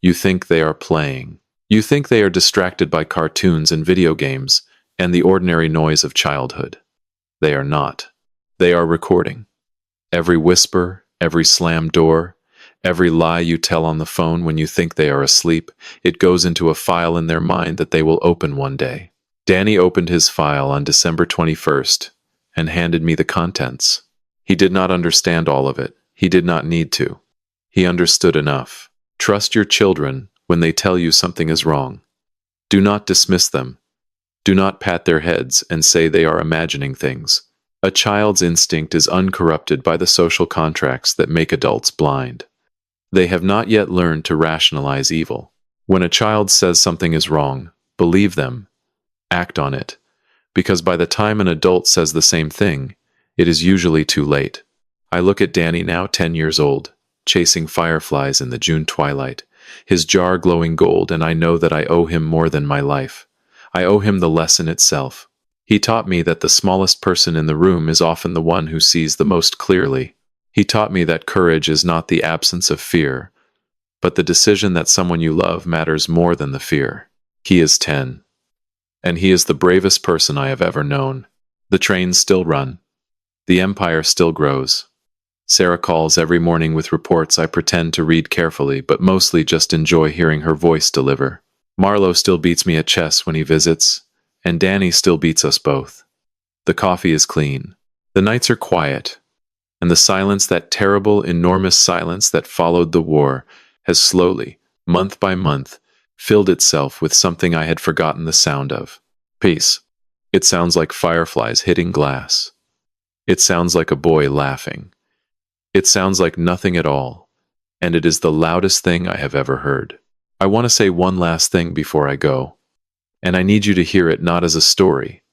You think they are playing. You think they are distracted by cartoons and video games and the ordinary noise of childhood. They are not. They are recording. Every whisper, every slammed door, Every lie you tell on the phone when you think they are asleep, it goes into a file in their mind that they will open one day. Danny opened his file on December 21st and handed me the contents. He did not understand all of it. He did not need to. He understood enough. Trust your children when they tell you something is wrong. Do not dismiss them. Do not pat their heads and say they are imagining things. A child's instinct is uncorrupted by the social contracts that make adults blind. They have not yet learned to rationalize evil. When a child says something is wrong, believe them. Act on it. Because by the time an adult says the same thing, it is usually too late. I look at Danny now 10 years old, chasing fireflies in the June twilight, his jar glowing gold, and I know that I owe him more than my life. I owe him the lesson itself. He taught me that the smallest person in the room is often the one who sees the most clearly. He taught me that courage is not the absence of fear, but the decision that someone you love matters more than the fear. He is 10, and he is the bravest person I have ever known. The trains still run. The empire still grows. Sarah calls every morning with reports I pretend to read carefully, but mostly just enjoy hearing her voice deliver. Marlowe still beats me at chess when he visits, and Danny still beats us both. The coffee is clean. The nights are quiet, and the silence, that terrible, enormous silence that followed the war, has slowly, month by month, filled itself with something I had forgotten the sound of. Peace. It sounds like fireflies hitting glass. It sounds like a boy laughing. It sounds like nothing at all, and it is the loudest thing I have ever heard. I want to say one last thing before I go, and I need you to hear it not as a story,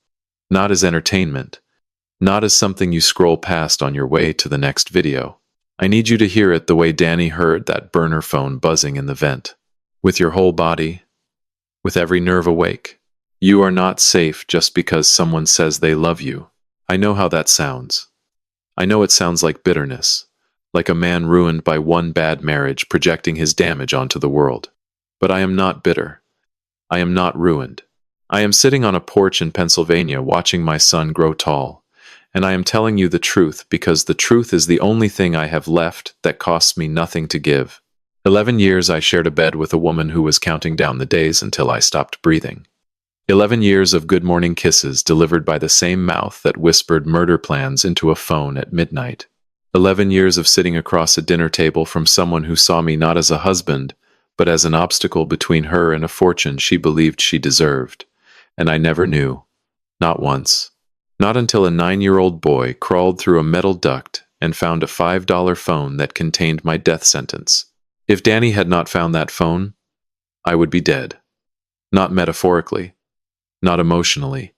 not as entertainment, not as something you scroll past on your way to the next video. I need you to hear it the way Danny heard that burner phone buzzing in the vent. With your whole body, with every nerve awake. You are not safe just because someone says they love you. I know how that sounds. I know it sounds like bitterness, like a man ruined by one bad marriage projecting his damage onto the world. But I am not bitter. I am not ruined. I am sitting on a porch in Pennsylvania watching my son grow tall, and I am telling you the truth because the truth is the only thing I have left that costs me nothing to give. 11 years I shared a bed with a woman who was counting down the days until I stopped breathing. 11 years of good morning kisses delivered by the same mouth that whispered murder plans into a phone at midnight. 11 years of sitting across a dinner table from someone who saw me not as a husband, but as an obstacle between her and a fortune she believed she deserved. And I never knew. Not once. Not until a 9-year-old boy crawled through a metal duct and found a $5 phone that contained my death sentence. If Danny had not found that phone, I would be dead. Not metaphorically. Not emotionally.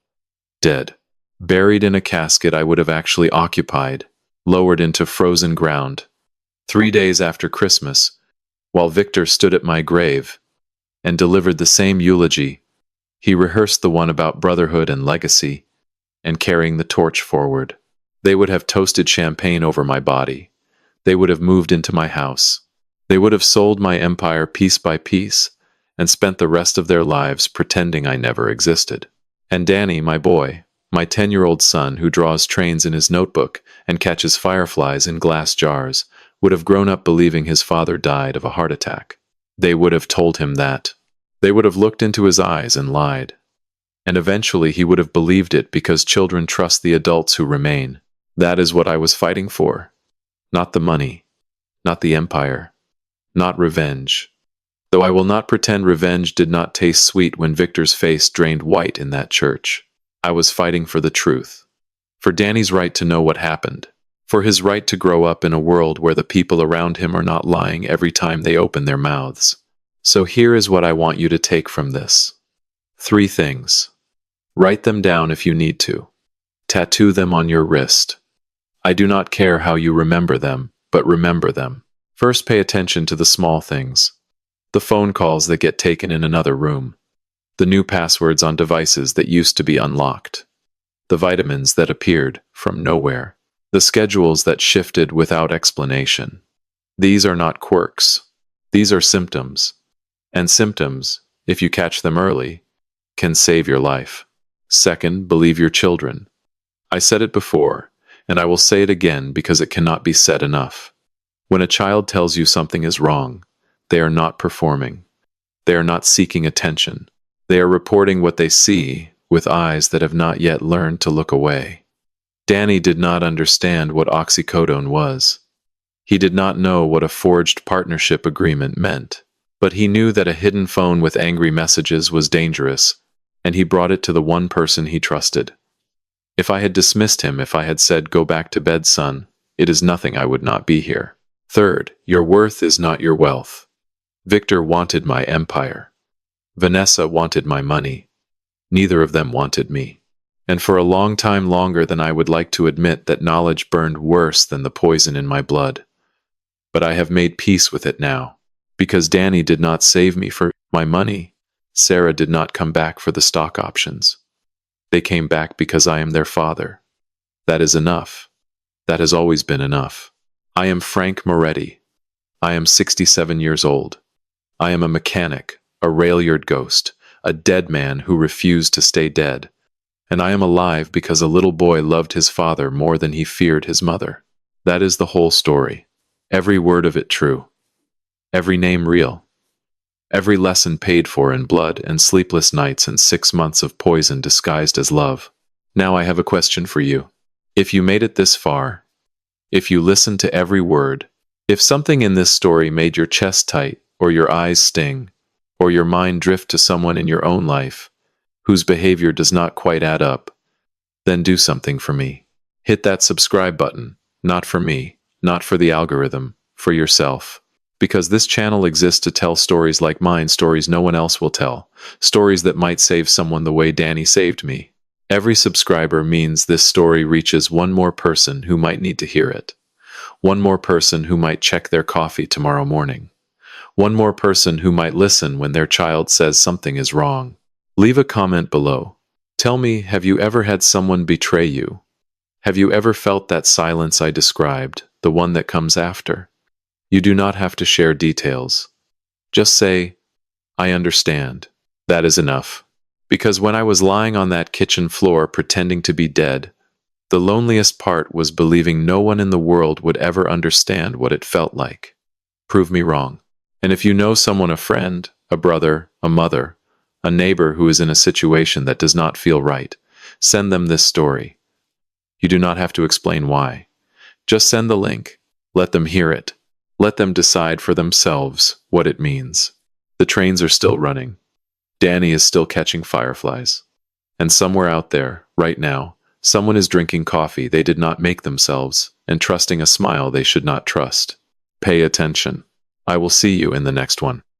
Dead. Buried in a casket I would have actually occupied, lowered into frozen ground. 3 days after Christmas, while Victor stood at my grave and delivered the same eulogy, he rehearsed the one about brotherhood and legacy, and carrying the torch forward. They would have toasted champagne over my body. They would have moved into my house. They would have sold my empire piece by piece and spent the rest of their lives pretending I never existed. And Danny, my boy, my 10-year-old son who draws trains in his notebook and catches fireflies in glass jars, would have grown up believing his father died of a heart attack. They would have told him that. They would have looked into his eyes and lied. And eventually he would have believed it because children trust the adults who remain. That is what I was fighting for. Not the money. Not the empire. Not revenge. Though I will not pretend revenge did not taste sweet when Victor's face drained white in that church. I was fighting for the truth. For Danny's right to know what happened. For his right to grow up in a world where the people around him are not lying every time they open their mouths. So here is what I want you to take from this. 3 things. Write them down if you need to. Tattoo them on your wrist. I do not care how you remember them, but remember them. First, pay attention to the small things. The phone calls that get taken in another room. The new passwords on devices that used to be unlocked. The vitamins that appeared from nowhere. The schedules that shifted without explanation. These are not quirks. These are symptoms. And symptoms, if you catch them early, can save your life. Second, believe your children. I said it before, and I will say it again because it cannot be said enough. When a child tells you something is wrong, they are not performing. They are not seeking attention. They are reporting what they see with eyes that have not yet learned to look away. Danny did not understand what oxycodone was. He did not know what a forged partnership agreement meant. But he knew that a hidden phone with angry messages was dangerous, and he brought it to the one person he trusted. If I had dismissed him, if I had said, "Go back to bed, son, it is nothing, I would not be here." Third, your worth is not your wealth. Victor wanted my empire. Vanessa wanted my money. Neither of them wanted me. And for a long time, longer than I would like to admit, that knowledge burned worse than the poison in my blood. But I have made peace with it now. Because Danny did not save me for my money, Sarah did not come back for the stock options. They came back because I am their father. That is enough. That has always been enough. I am Frank Moretti. I am 67 years old. I am a mechanic, a rail-yard ghost, a dead man who refused to stay dead. And I am alive because a little boy loved his father more than he feared his mother. That is the whole story. Every word of it true. Every name real. Every lesson paid for in blood and sleepless nights and 6 months of poison disguised as love. Now I have a question for you. If you made it this far, if you listened to every word, if something in this story made your chest tight, or your eyes sting, or your mind drift to someone in your own life whose behavior does not quite add up, then do something for me. Hit that subscribe button, not for me, not for the algorithm, for yourself. Because this channel exists to tell stories like mine, stories no one else will tell, stories that might save someone the way Danny saved me. Every subscriber means this story reaches one more person who might need to hear it. One more person who might check their coffee tomorrow morning. One more person who might listen when their child says something is wrong. Leave a comment below. Tell me, have you ever had someone betray you? Have you ever felt that silence I described, the one that comes after? You do not have to share details. Just say, "I understand." That is enough. Because when I was lying on that kitchen floor pretending to be dead, the loneliest part was believing no one in the world would ever understand what it felt like. Prove me wrong. And if you know someone, a friend, a brother, a mother, a neighbor who is in a situation that does not feel right, send them this story. You do not have to explain why. Just send the link. Let them hear it. Let them decide for themselves what it means. The trains are still running. Danny is still catching fireflies. And somewhere out there, right now, someone is drinking coffee they did not make themselves and trusting a smile they should not trust. Pay attention. I will see you in the next one.